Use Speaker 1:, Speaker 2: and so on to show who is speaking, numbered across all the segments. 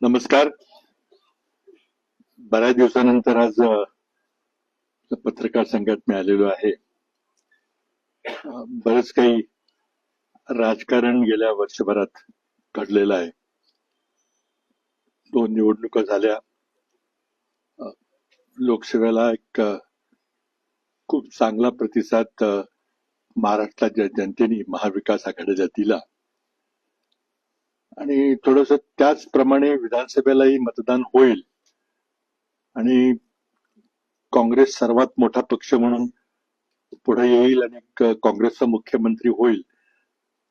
Speaker 1: नमस्कार. बऱ्याच दिवसानंतर आज पत्रकार संघात मी आलेलो आहे. बरंच काही राजकारण गेल्या वर्षभरात घडलेलं आहे. 2 निवडणुका झाल्या. लोकसेवेला एक खूप चांगला प्रतिसाद महाराष्ट्राच्या जनतेने महाविकास आघाडीला दिला आणि थोडस त्याचप्रमाणे विधानसभेलाही मतदान होईल आणि काँग्रेस सर्वात मोठा पक्ष म्हणून पुढे येईल आणि काँग्रेसचा मुख्यमंत्री होईल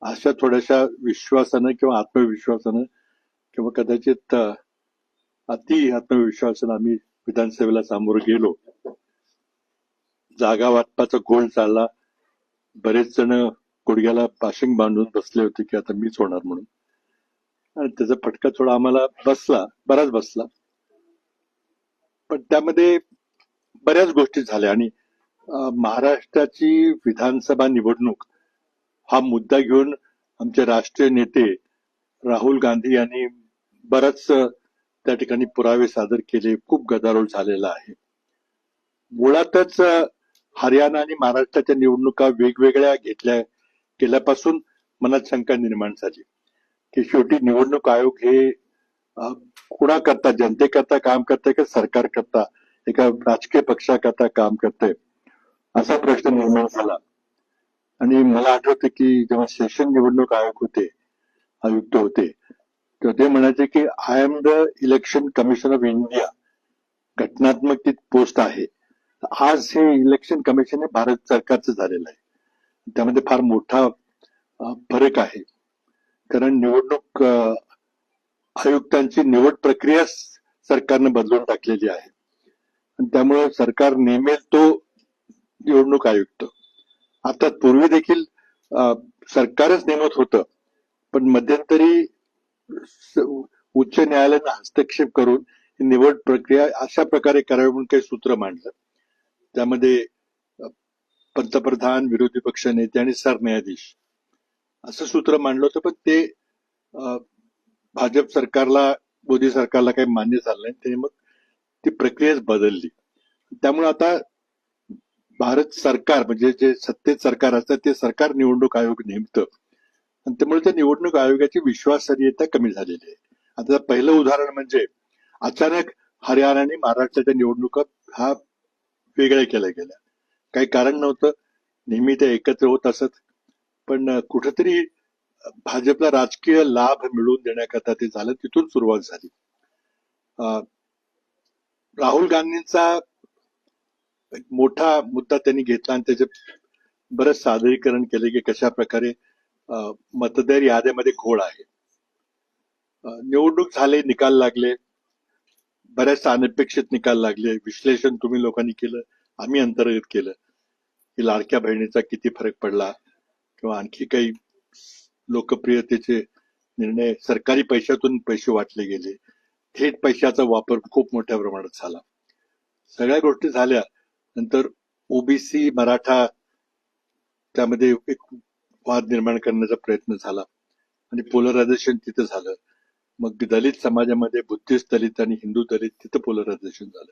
Speaker 1: अशा थोड्याशा विश्वासानं किंवा आत्मविश्वासानं किंवा कदाचित अति आत्मविश्वासानं आम्ही विधानसभेला सामोरं गेलो. जागा वाटपाचा घोळ चालला. बरेच जण गुडघ्याला पाशिंग बांधून बसले होते की आता मीच होणार म्हणून, आणि त्याचा फटका थोडा आम्हाला बराच बसला. पण त्यामध्ये बऱ्याच गोष्टी झाल्या आणि महाराष्ट्राची विधानसभा निवडणूक हा मुद्दा घेऊन आमचे राष्ट्रीय नेते राहुल गांधी यांनी बराच त्या ठिकाणी पुरावे सादर केले. खूप गदारोळ झालेला आहे. मुळातच हरियाणा आणि महाराष्ट्राच्या निवडणुका वेगवेगळ्या केल्यापासून मनात शंका निर्माण झाली की शेवटी निवडणूक आयोग हे कुणाकरता, जनतेकरता काम करते का सरकार करता, एका राजकीय पक्षाकरता काम करते, असा प्रश्न निर्माण झाला. आणि मला आठवतं की जेव्हा सेशन निवडणूक आयुक्त होते तेव्हा ते म्हणायचे की I am the election commission of India. घटनात्मक ती पोस्ट आहे. आज हे इलेक्शन कमिशन हे भारत सरकारचं झालेलं आहे. त्यामध्ये फार मोठा फरक आहे. कारण निवडणूक आयुक्तांची निवड प्रक्रिया सरकारने बदलून टाकलेली आहे आणि त्यामुळे सरकार नेमेल तो निवडणूक आयुक्त. आता पूर्वी देखील सरकारच नेमत होतं, पण मध्यंतरी उच्च न्यायालयाने हस्तक्षेप करून निवड प्रक्रिया अशा प्रकारे करावी म्हणून काही सूत्र मांडलं. त्यामध्ये पंतप्रधान, विरोधी पक्ष नेते आणि सरन्यायाधीश असं सूत्र मांडलं होतं. पण ते भाजप सरकारला, मोदी सरकारला काही मान्य झालं नाही. त्याने मग ती प्रक्रियाच बदलली. त्यामुळे आता भारत सरकार म्हणजे जे सत्तेत सरकार असतं ते सरकार निवडणूक आयोग नेमतं आणि त्यामुळे त्या निवडणूक आयोगाची विश्वासार्हता कमी झालेली आहे. आता पहिलं उदाहरण म्हणजे अचानक हरियाणा आणि महाराष्ट्राच्या निवडणुका हा वेगळ्या केल्या गेल्या. काही कारण नव्हतं, नेहमी ते एकत्र होत असत, पण कुठेतरी भाजपला राजकीय लाभ मिळवून देण्याकरता ते झालं. तिथून सुरुवात झाली. राहुल गांधींचा एक मोठा मुद्दा त्यांनी घेतला आणि त्याचे बरंच सादरीकरण केले की कशा प्रकारे मतदार याद्यामध्ये घोळ आहे. निवडणूक झाले, निकाल लागले, बऱ्याच अनपेक्षित निकाल लागले. विश्लेषण तुम्ही लोकांनी केलं, आम्ही अंतर्गत केलं की लाडक्या बहिणीचा किती फरक पडला किंवा आणखी काही लोकप्रियतेचे निर्णय, सरकारी पैशातून पैसे वाटले गेले, थेट पैशाचा वापर खूप मोठ्या प्रमाणात झाला. सगळ्या गोष्टी झाल्या नंतर ओबीसी मराठा त्यामध्ये एक वाद निर्माण करण्याचा प्रयत्न झाला आणि पोलरायझेशन तिथं झालं. मग दलित समाजामध्ये बुद्धिस्ट दलित आणि हिंदू दलित तिथं पोलरायझेशन झालं.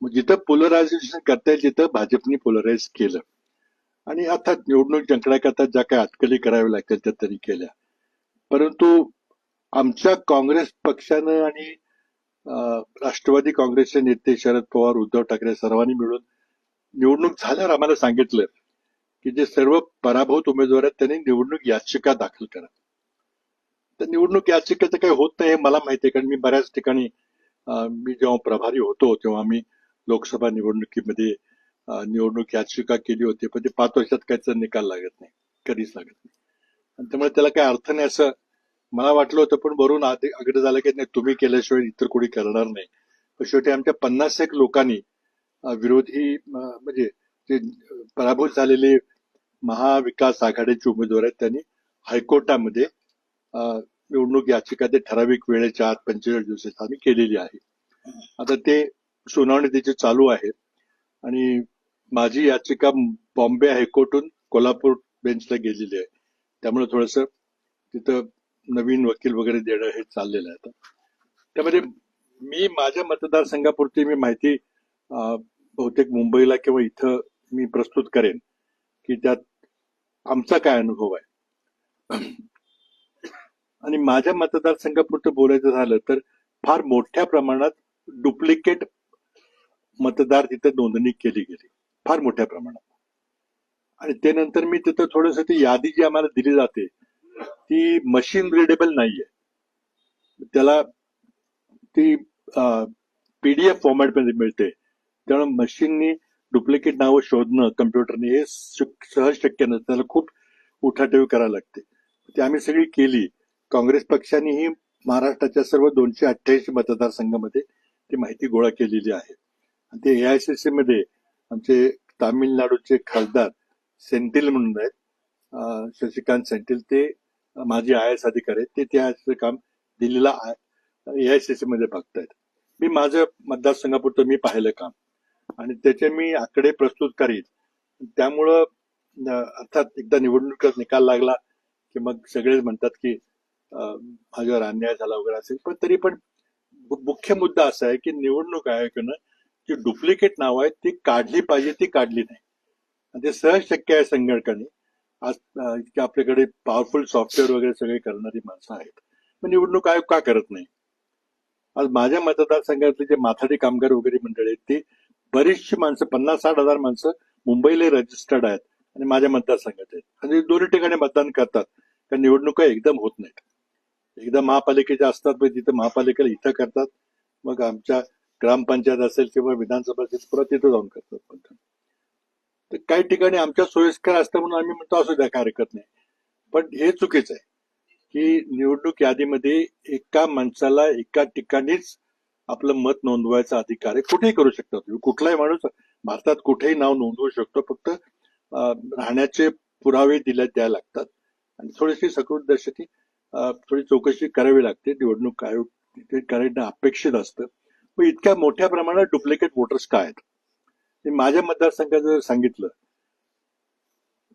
Speaker 1: मग जिथं पोलरायझेशन करता येईल तिथं भाजपने पोलराइज केलं आणि अर्थात निवडणूक जिंकण्याकरता ज्या काही अटकली कराव्या लागतील त्या त्यांनी केल्या. परंतु आमच्या काँग्रेस पक्षानं आणि राष्ट्रवादी काँग्रेसचे नेते शरद पवार, उद्धव ठाकरे सर्वांनी मिळून निवडणूक झाल्यावर आम्हाला सांगितलं की जे सर्व पराभूत उमेदवार आहेत त्यांनी निवडणूक याचिका दाखल करा. तर निवडणूक याचिकेचं काही होत नाही हे मला माहिती आहे, कारण मी बऱ्याच ठिकाणी मी जेव्हा प्रभारी होतो तेव्हा आम्ही लोकसभा निवडणुकीमध्ये निवडणूक याचिका केली होती, पण ते 5 वर्षात काहीच निकाल लागत नाही, कधीच लागत नाही. आणि त्यामुळे त्याला काही अर्थ नाही असं मला वाटलं होतं. पण वरून आग्रह झाला की नाही, तुम्ही केल्याशिवाय इतर कोणी करणार नाही. पण शेवटी आमच्या 50 लोकांनी विरोधी म्हणजे जे पराभूत झालेले महाविकास आघाडीचे उमेदवार आहेत त्यांनी हायकोर्टामध्ये निवडणूक याचिका ते ठराविक वेळेच्या आत 45 दिवसात आम्ही केलेली आहे. आता ते सुनावणी त्याची चालू आहे आणि माझी याचिका बॉम्बे हायकोर्टून कोल्हापूर बेंचला गेलेली आहे. त्यामुळे थोडंसं तिथं नवीन वकील वगैरे देणं हे चाललेलं आहे. आता त्यामध्ये मी माझ्या मतदारसंघापुरती मी माहिती बहुतेक मुंबईला किंवा इथं मी प्रस्तुत करेन की त्यात आमचा काय अनुभव आहे. आणि माझ्या मतदारसंघापुरतं बोलायचं झालं तर फार मोठ्या प्रमाणात डुप्लिकेट मतदार तिथे नोंदणी केली गेली, फार मोठ्या प्रमाणात. आणि त्यानंतर मी तिथं थोडस ती यादी जी आम्हाला दिली जाते ती मशीन रिडेबल नाहीये. त्याला ती पीडीएफ फॉर्मॅट मध्ये मिळते, त्यामुळे मशीननी डुप्लिकेट नावं शोधणं कम्प्युटरने हे सहज शक्य नसतं, त्याला खूप उठाठेवी करावी लागते. ती आम्ही सगळी केली. काँग्रेस पक्षानेही महाराष्ट्राच्या सर्व 288 मतदारसंघामध्ये ती माहिती गोळा केलेली आहे. आणि ते एआयसीसी मध्ये आमचे तामिळनाडूचे खासदार सेंथिल म्हणून आहेत, शशिकांत सेंथिल, ते माझे आय एस अधिकारी आहेत, ते त्याचं काम दिल्लीला एआयसीसी मध्ये बघतायत. मी माझ्या मतदारसंघापुरतं मी पाहिलं काम आणि त्याचे मी आकडे प्रस्तुत करीन. त्यामुळं अर्थात एकदा निवडणुकीचा निकाल लागला की मग सगळेच म्हणतात की माझ्यावर अन्याय झाला वगैरे असेल, पण तरी पण मुख्य मुद्दा असा आहे की निवडणूक आयोगानं जी डुप्लिकेट नाव आहेत ती काढली पाहिजे, ती काढली नाही. आणि ते सहज शक्य आहे संगणकाने. आज इतके आपल्याकडे पॉवरफुल सॉफ्टवेअर वगैरे सगळे करणारी माणसं आहेत, पण निवडणूक आयोग का करत नाही? आज माझ्या मतदारसंघातले जे माथाडी कामगार वगैरे मंडळी आहेत ते बरीचशी माणसं, 50-60 हजार माणसं मुंबईला रजिस्टर्ड आहेत आणि माझ्या मतदारसंघात आहेत, आणि दोन्ही ठिकाणी मतदान करतात. कारण निवडणुका एकदम होत नाहीत. एकदा महापालिकेच्या असतात, तिथं महापालिकेला इथं करतात, मग आमच्या ग्रामपंचायत असेल किंवा विधानसभा असेल परत तिथं जाऊन करतात मतदान. तर काही ठिकाणी आमच्या सोयीस्कर असतं म्हणून आम्ही म्हणतो असू द्या, काय हरकत नाही. पण हे चुकीचं आहे की निवडणूक यादीमध्ये एका माणसाला एका ठिकाणीच आपलं मत नोंदवायचा अधिकार आहे. कुठेही करू शकता तुम्ही, कुठलाही माणूस भारतात कुठेही नाव नोंदवू शकतो, फक्त राहण्याचे पुरावे द्यायला लागतात आणि थोडीशी सकृतदर्शनी थोडी चौकशी करावी लागते. निवडणूक आयोग ते करणं अपेक्षित असतं. पण इतक्या मोठ्या प्रमाणात डुप्लिकेट वोटर्स काय आहेत ते माझ्या मतदारसंघात जर सांगितलं,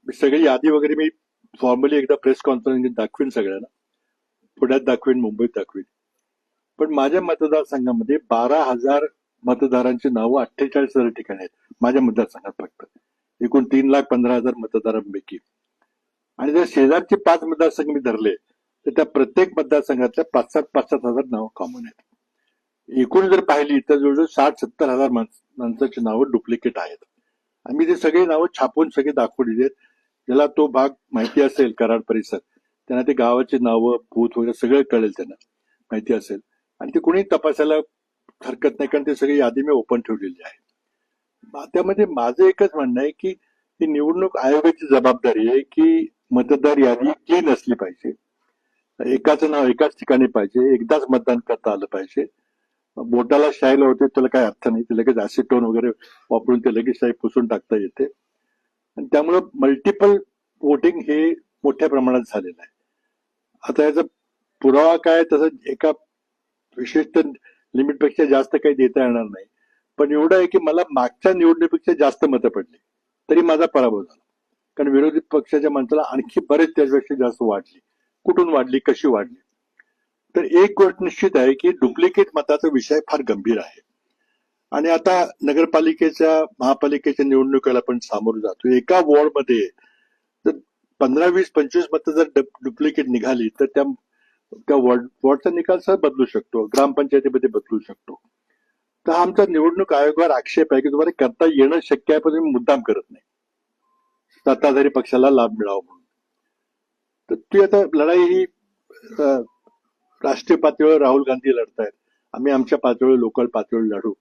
Speaker 1: सगळी यादी वगैरे मी फॉर्मली एकदा प्रेस कॉन्फरन्स दाखवीन, सगळ्यांना पुण्यात दाखवीन, मुंबईत दाखवीन. पण माझ्या मतदारसंघामध्ये 12,000 मतदारांची नावं 48,000 ठिकाणी आहेत माझ्या मतदारसंघात फक्त, एकूण 3,15,000 मतदारांपैकी. आणि जर शेजारचे 5 मतदारसंघ मी धरले तर त्या प्रत्येक मतदारसंघातल्या 5-7 नावं कॉमन आहेत. एकूण जर पाहिली तर जवळजवळ 60-70 हजार माणसाची नावं डुप्लिकेट आहेत. आम्ही ते सगळे नावं छापून सगळे दाखवलेली आहेत. ज्याला तो भाग माहिती असेल कराड परिसर, त्यांना ते गावाची नावं, भूत वगैरे सगळं कळेल, त्यांना माहिती असेल. आणि ते कोणी तपासायला हरकत नाही, कारण ते सगळी यादी मी ओपन ठेवलेली आहे. त्यामध्ये माझं एकच म्हणणं आहे की ही निवडणूक आयोगाची जबाबदारी आहे की मतदार यादी क्लीन असली पाहिजे, एकाचं नाव एकाच ठिकाणी पाहिजे, एकदाच मतदान करता आलं पाहिजे. बोटाला शाई होते त्याला काही अर्थ नाही, ते लगेच ऍसिटोन वगैरे वापरून ते लगेच शाई पुसून टाकता येते. आणि त्यामुळे मल्टिपल वोटिंग हे मोठ्या प्रमाणात झालेलं आहे. आता याचा पुरावा काय, तसं एका विशिष्ट लिमिटपेक्षा जास्त काही देता येणार नाही. पण एवढं आहे की मला मागच्या निवडणुकीपेक्षा जास्त मतं पडली तरी माझा पराभव झाला, कारण विरोधी पक्षाच्या माणसाला आणखी बरेच त्याच्यापेक्षा जास्त वाढली. कुठून वाढली, कशी वाढली? तर एक गोष्ट निश्चित आहे की डुप्लिकेट मताचा विषय फार गंभीर आहे. आणि आता नगरपालिकेच्या, महापालिकेच्या निवडणुकीला पण सामोरं जातो. एका वॉर्डमध्ये जर 15-20-25 मतं जर डुप्लिकेट निघाली तर त्या वॉर्डचा निकाल सहज बदलू शकतो, ग्रामपंचायतीमध्ये बदलू शकतो. तर आमचा निवडणूक आयोगावर आक्षेप आहे की तुम्हाला करता येणं शक्य आहे, पण तुम्ही मुद्दाम करत नाही, सत्ताधारी पक्षाला लाभ मिळावा म्हणून. तर ती आता लढाई ही राष्ट्रीय पातळीवर राहुल गांधी लढतायत, आम्ही आमच्या पातळीवर, लोकल पातळीवर लढू.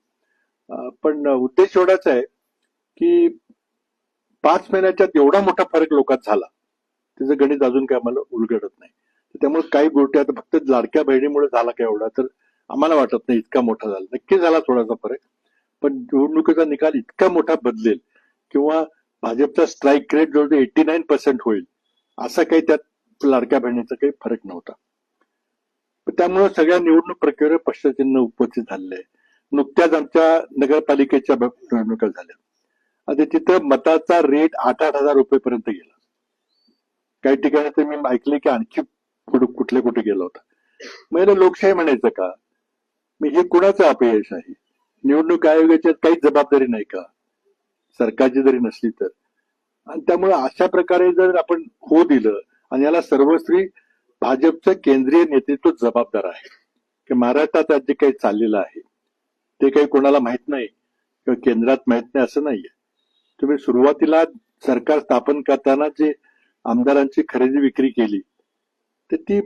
Speaker 1: पण उद्देश एवढाच आहे की 5 महिन्याच्यात एवढा मोठा फरक लोकात झाला, त्याचं गणित अजून काय आम्हाला उलगडत नाही. त्यामुळे काही गोष्टी आता फक्त लाडक्या बहिणीमुळे झाला का एवढा, तर आम्हाला वाटत नाही इतका मोठा झाला. नक्की झाला थोडासा फरक, पण निवडणुकीचा निकाल इतका मोठा बदलेल किंवा भाजपचा स्ट्राईक रेट जवळजवळ 89% होईल, असा काही त्यात लाडक्या बहिणीचा काही फरक नव्हता. त्यामुळे सगळ्या निवडणूक प्रक्रियेवर प्रश्नचिन्ह उपस्थित झालेलं आहे. नुकत्याच आमच्या नगरपालिकेच्या निवडणुका झाल्या, आता तिथं मताचा रेट 8-8 हजार रुपयेपर्यंत गेला. काही ठिकाणी तर मी ऐकले की आणखी कुठे गेला होता. मग लोकशाही म्हणायचं का? मग हे कुणाचं अपयश आहे? निवडणूक आयोगाच्यात काहीच जबाबदारी नाही का सरकारची जरी नसली तर? आणि त्यामुळे अशा प्रकारे जर आपण हो दिलं आणि याला सर्वस्वी भाजपचं केंद्रीय नेतृत्व जबाबदार आहे की महाराष्ट्रात आज जे काही चाललेलं आहे ते काही कोणाला माहित नाही किंवा केंद्रात माहित नाही असं नाहीये. तुम्ही सुरुवातीला सरकार स्थापन करताना जे आमदारांची खरेदी विक्री केली तर ती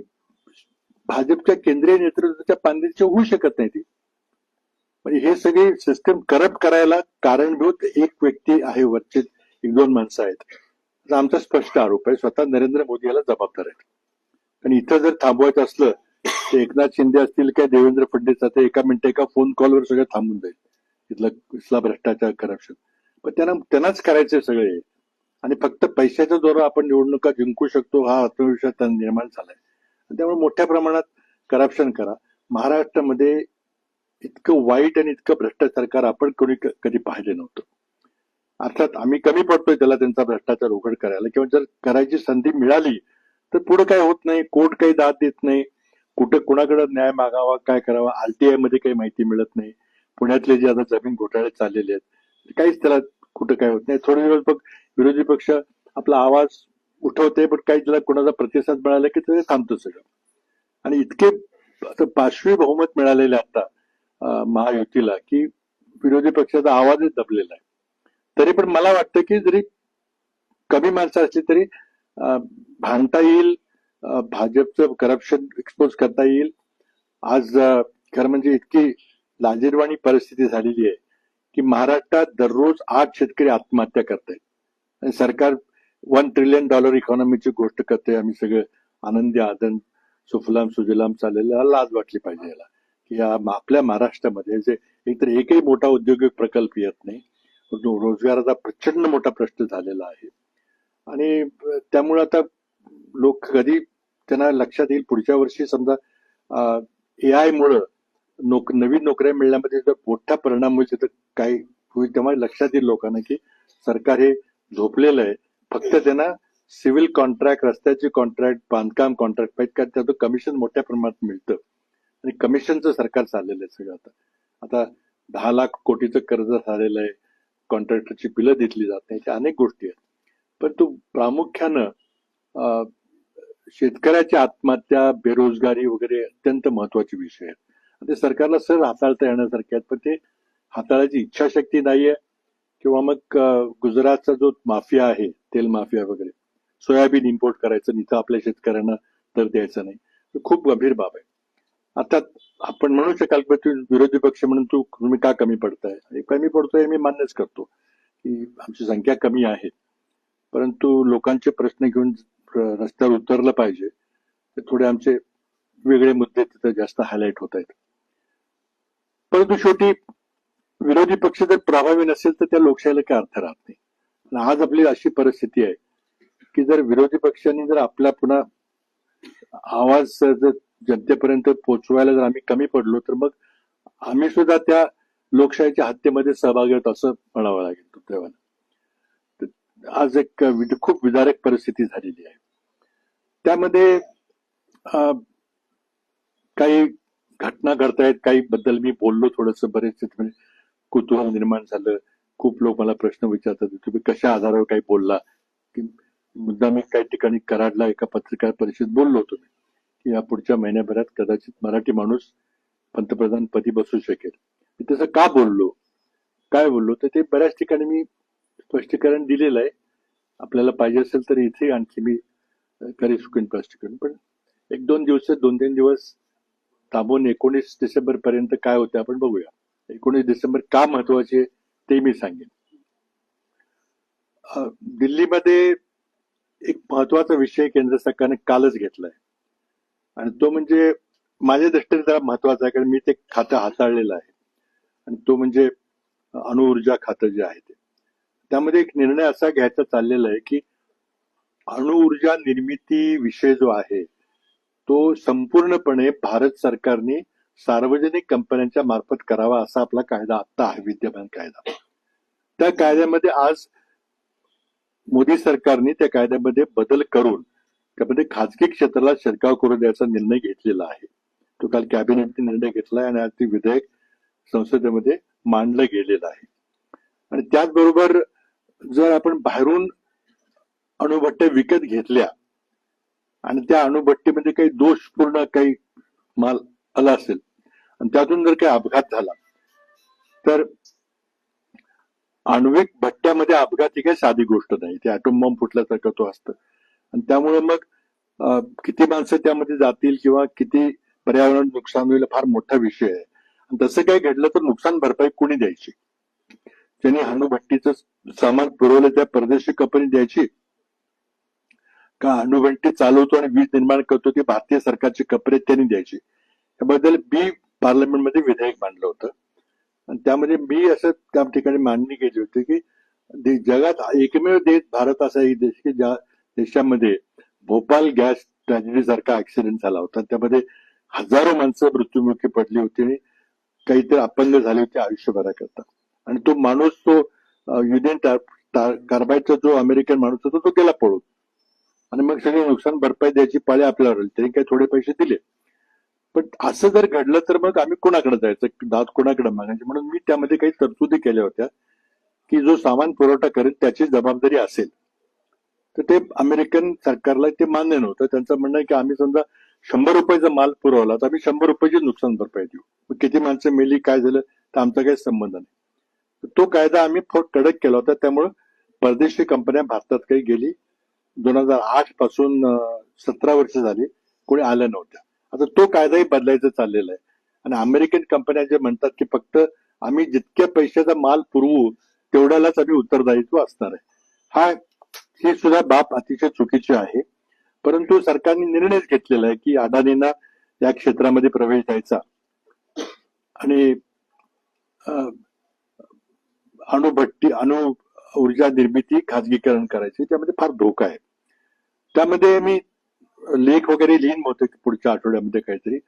Speaker 1: भाजपच्या केंद्रीय नेतृत्वाच्या पांढरीची होऊ शकत नाही ती. म्हणजे हे सगळी सिस्टम करप्ट करायला कारणभूत एक व्यक्ती आहे, वरचे एक दोन माणसं आहेत. तर आमचा स्पष्ट आरोप आहे स्वतः नरेंद्र मोदी याला जबाबदार आहेत. आणि इथं जर थांबवायचं असलं तर एकनाथ शिंदे असतील काय देवेंद्र फडणवीस आता एका मिनिट एका फोन कॉलवर सगळं थांबून जाईल इथला भ्रष्टाचार करप्शन. पण त्यांनाच करायचे सगळे आणि फक्त पैशाच्या जोरावर आपण निवडणुका जिंकू शकतो हा आत्मविश्वास त्यांना निर्माण झालाय. त्यामुळे मोठ्या प्रमाणात करप्शन करा. महाराष्ट्रामध्ये इतकं वाईट आणि इतकं भ्रष्ट सरकार आपण कोणी कधी पाहिलं नव्हतं. अर्थात आम्ही कमी पडतोय त्याला त्यांचा भ्रष्टाचार उघड करायला किंवा जर करायची संधी मिळाली तर पुढे काय होत नाही, कोर्ट काही दाद देत नाही, कुठे कुणाकडे न्याय मागावा काय करावा आरटीआय मध्ये काही माहिती मिळत नाही. पुण्यातले जे आता जमीन घोटाळे चाललेले आहेत काहीच त्याला कुठं काय होत नाही. थोडे दिवस बघ विरोधी पक्ष आपला आवाज उठवते पण काही त्याला कुणाचा प्रतिसाद मिळाला की ते थांबतं सगळं. आणि इतके पाचवी बहुमत मिळालेले आता महायुतीला की विरोधी पक्षाचा आवाजच दबलेला आहे. तरी पण मला वाटतं की जरी कमी माणसं असली तरी भांडता येईल, भाजपचं करप्शन एक्सपोज करता येईल. आज खरं म्हणजे इतकी लाजिरवाणी परिस्थिती झालेली आहे की महाराष्ट्रात दररोज 8 शेतकरी आत्महत्या करतायत आणि सरकार $1 ट्रिलियन इकॉनॉमीची गोष्ट करते. आम्ही सगळं आनंदी आनंद सुफलाम सुजलाम चाललेला लाज वाटली पाहिजे याला की आपल्या महाराष्ट्रामध्ये जे एकही मोठा औद्योगिक प्रकल्प येत नाही. रोजगाराचा प्रचंड मोठा प्रश्न झालेला आहे आणि त्यामुळे आता लोक कधी त्यांना लक्षात येईल पुढच्या वर्षी समजा AI मुळे नवीन नोकऱ्या मिळण्यामध्ये जर मोठा परिणाम होईल तर काय होईल तेव्हा लक्षात येईल लोकांना की सरकार हे झोपलेलं आहे. फक्त त्यांना सिव्हिल कॉन्ट्रॅक्ट, रस्त्याचे कॉन्ट्रॅक्ट, बांधकाम कॉन्ट्रॅक्ट पाहिजे कारण त्याचं कमिशन मोठ्या प्रमाणात मिळतं आणि कमिशनचं सरकार चाललेलं आहे सगळं. आता 10 लाख कोटीचं कर्ज झालेलं आहे, कॉन्ट्रॅक्टरची बिलं दिली जात नाही, त्या अनेक गोष्टी आहेत. पण तो प्रामुख्यानं शेतकऱ्याची आत्महत्या, बेरोजगारी वगैरे अत्यंत महत्वाचे विषय आहेत. ते सरकारला सहज हाताळता येण्यासारखे आहेत पण ते हाताळायची इच्छाशक्ती नाहीये. किंवा मग गुजरातचा जो माफिया आहे, तेल माफिया वगैरे, सोयाबीन इम्पोर्ट करायचं इथं आपल्या शेतकऱ्यांना तर द्यायचं नाही, खूप गंभीर बाब आहे. अर्थात आपण म्हणू शकाल की तू विरोधी पक्ष म्हणून तुम्ही का कमी पडताय? कमी पडतोय मी मान्यच करतो की आमची संख्या कमी आहे परंतु लोकांचे प्रश्न घेऊन रस्त्यावर उतरलं पाहिजे. थोडे आमचे वेगळे मुद्दे तिथे जास्त हायलाइट होत आहेत. परंतु शेवटी विरोधी पक्ष जर प्रभावी नसेल तर त्या लोकशाहीला काय अर्थ राहत नाही. आज आपली अशी परिस्थिती आहे की जर विरोधी पक्षांनी जर आपला पुन्हा आवाज जर जनतेपर्यंत पोहोचवायला जर आम्ही कमी पडलो तर मग आम्ही सुद्धा त्या लोकशाहीच्या हत्येमध्ये सहभागी होत असं म्हणावं लागेल तेव्हा. आज एक खूप विदारक परिस्थिती झालेली आहे. त्यामध्ये काही घटना घडतायत, काही बद्दल मी बोललो थोडस, बरेच म्हणजे कुतूहल निर्माण झालं. खूप लोक मला प्रश्न विचारतात तुम्ही कशा आधारावर काही बोलला की मुद्दा मी काही ठिकाणी कराडला एका पत्रकार परिषदेत बोललो होतो की या पुढच्या महिन्याभरात कदाचित मराठी माणूस पंतप्रधान पदी बसू शकेल. मी तसं का बोललो, काय बोललो तर ते बऱ्याच ठिकाणी मी स्पष्टीकरण दिलेलं आहे. आपल्याला पाहिजे असेल तर इथे आणखी मी करू शकेन स्पष्टीकरण. पण 2-3 दिवस थांबून 19 डिसेंबर पर्यंत काय होते आपण बघूया. 19 डिसेंबर का महत्वाचे ते मी सांगेन. दिल्लीमध्ये एक महत्वाचा विषय केंद्र सरकारने कालच घेतलाय आणि तो म्हणजे माझ्या दृष्टीने जरा महत्वाचा आहे कारण मी ते खातं हाताळलेलं आहे आणि तो म्हणजे अणुऊर्जा खातं जे आहे ते. त्यामध्ये एक निर्णय असा घ्यायचा चाललेला आहे की अणुऊर्जा निर्मिती विषय जो आहे तो संपूर्णपणे भारत सरकारने सार्वजनिक कंपन्यांच्या मार्फत करावा असा आपला कायदा आता आहे, विद्यमान कायदा. त्या कायद्यामध्ये आज मोदी सरकारने त्या कायद्यामध्ये बदल करून त्यामध्ये खाजगी क्षेत्राला शिरकाव करू द्यायचा निर्णय घेतलेला आहे. तो काल कॅबिनेटने निर्णय घेतलाय आणि आज ते विधेयक संसदेमध्ये मांडलं गेलेलं आहे. आणि त्याचबरोबर जर आपण बाहेरून अणुभट्ट्या विकत घेतल्या आणि त्या अणुभट्टीमध्ये काही दोषपूर्ण काही माल आला असेल आणि त्यातून जर काही अपघात झाला तर आण्विक भट्ट्यामध्ये अपघात ही काही साधी गोष्ट नाही. ते ॲटम बॉम्ब फुटल्यासारखं तो असतं आणि त्यामुळे मग किती माणसं त्यामध्ये जातील किंवा किती पर्यावरण नुकसान होईल फार मोठा विषय आहे. आणि तसं काही घडलं तर नुकसान भरपाई कोणी द्यायची? ज्यांनी अणुभट्टीचं सामान पुरवलं त्या परदेशी कंपनी द्यायची का अणुभट्टी चालवतो आणि वीज निर्माण करतो ती भारतीय सरकारची कंपनी त्यांनी द्यायची? याबद्दल पार्लमेंटमध्ये विधेयक मांडलं होतं आणि त्यामध्ये मी असं त्या ठिकाणी मांडणी केली होती की जगात एकमेव देश भारत असा एक देश की ज्या देशामध्ये भोपाल गॅस ट्रॅजेडी सारखा ऍक्सिडेंट झाला होता. त्यामध्ये हजारो माणसं मृत्युमुखी पडली होती आणि काहीतरी अपंग झाले होते आयुष्यभराकरता. आणि तो माणूस तो युनियन कार्बाईडचा जो अमेरिकन माणूस होता तो गेला पळून आणि मग सगळे नुकसान भरपाई द्यायची पाळी आपल्यावर आली. त्यांनी काही थोडे पैसे दिले. पण असं जर घडलं तर मग आम्ही कोणाकडे जायचं, दाद कोणाकडे मागायचे? म्हणून मी त्यामध्ये काही तरतुदी केल्या होत्या की जो सामान पुरवठा करेल त्याची जबाबदारी असेल. तर ते अमेरिकन सरकारला ते मान्य नव्हतं. त्यांचं म्हणणं आहे की आम्ही समजा 100 रुपयाचा माल पुरवला तर आम्ही 100 रुपयाची नुकसान भरपाई देऊ. मग किती माणसं मेली काय झालं तर आमचा काही संबंध नाही. तो कायदा आम्ही कडक केला होता. त्यामुळे परदेशी कंपन्या भारतात काही गेली 2008 पासून 17 वर्ष झाली कोणी आलं नव्हत्या. आता तो कायदाही बदलायचा चाललेला आहे आणि अमेरिकन कंपन्या जे म्हणतात की फक्त आम्ही जितक्या पैशाचा माल पुरवू तेवढ्यालाच आम्ही उत्तरदायित्व असणार आहे. ही सुद्धा बाब अतिशय चुकीची आहे. परंतु सरकारने निर्णयच घेतलेला आहे की अदानींना या क्षेत्रामध्ये प्रवेश द्यायचा आणि अणु ऊर्जा निर्मिती खाजगीकरण करायची. त्यामध्ये फार धोका आहे. त्यामध्ये मी लेख वगैरे लिहीन होते पुढच्या आठवड्यामध्ये काहीतरी.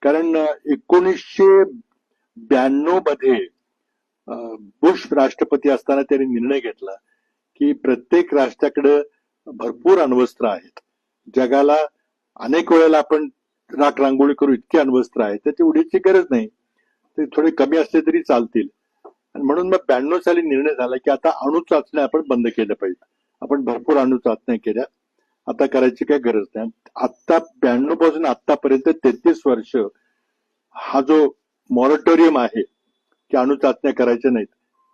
Speaker 1: कारण 1992 मध्ये बुश राष्ट्रपती असताना त्यांनी निर्णय घेतला की प्रत्येक राष्ट्राकडे भरपूर अण्वस्त्र आहेत. जगाला अनेक वेळेला आपण राख रांगोळी करू इतकी अण्वस्त्र आहेत त्याची उडीची गरज नाही. ते थोडे कमी असले तरी चालतील. आणि म्हणून मग 92 साली निर्णय झाला की आता अणु चाचण्या आपण बंद केल्या पाहिजे. आपण भरपूर अणु चाचण्या केल्या, आता करायची काही गरज नाही. आता 92 पासून आतापर्यंत 33 वर्ष हा जो मॉरेटोरियम आहे की अणु चाचण्या करायच्या नाहीत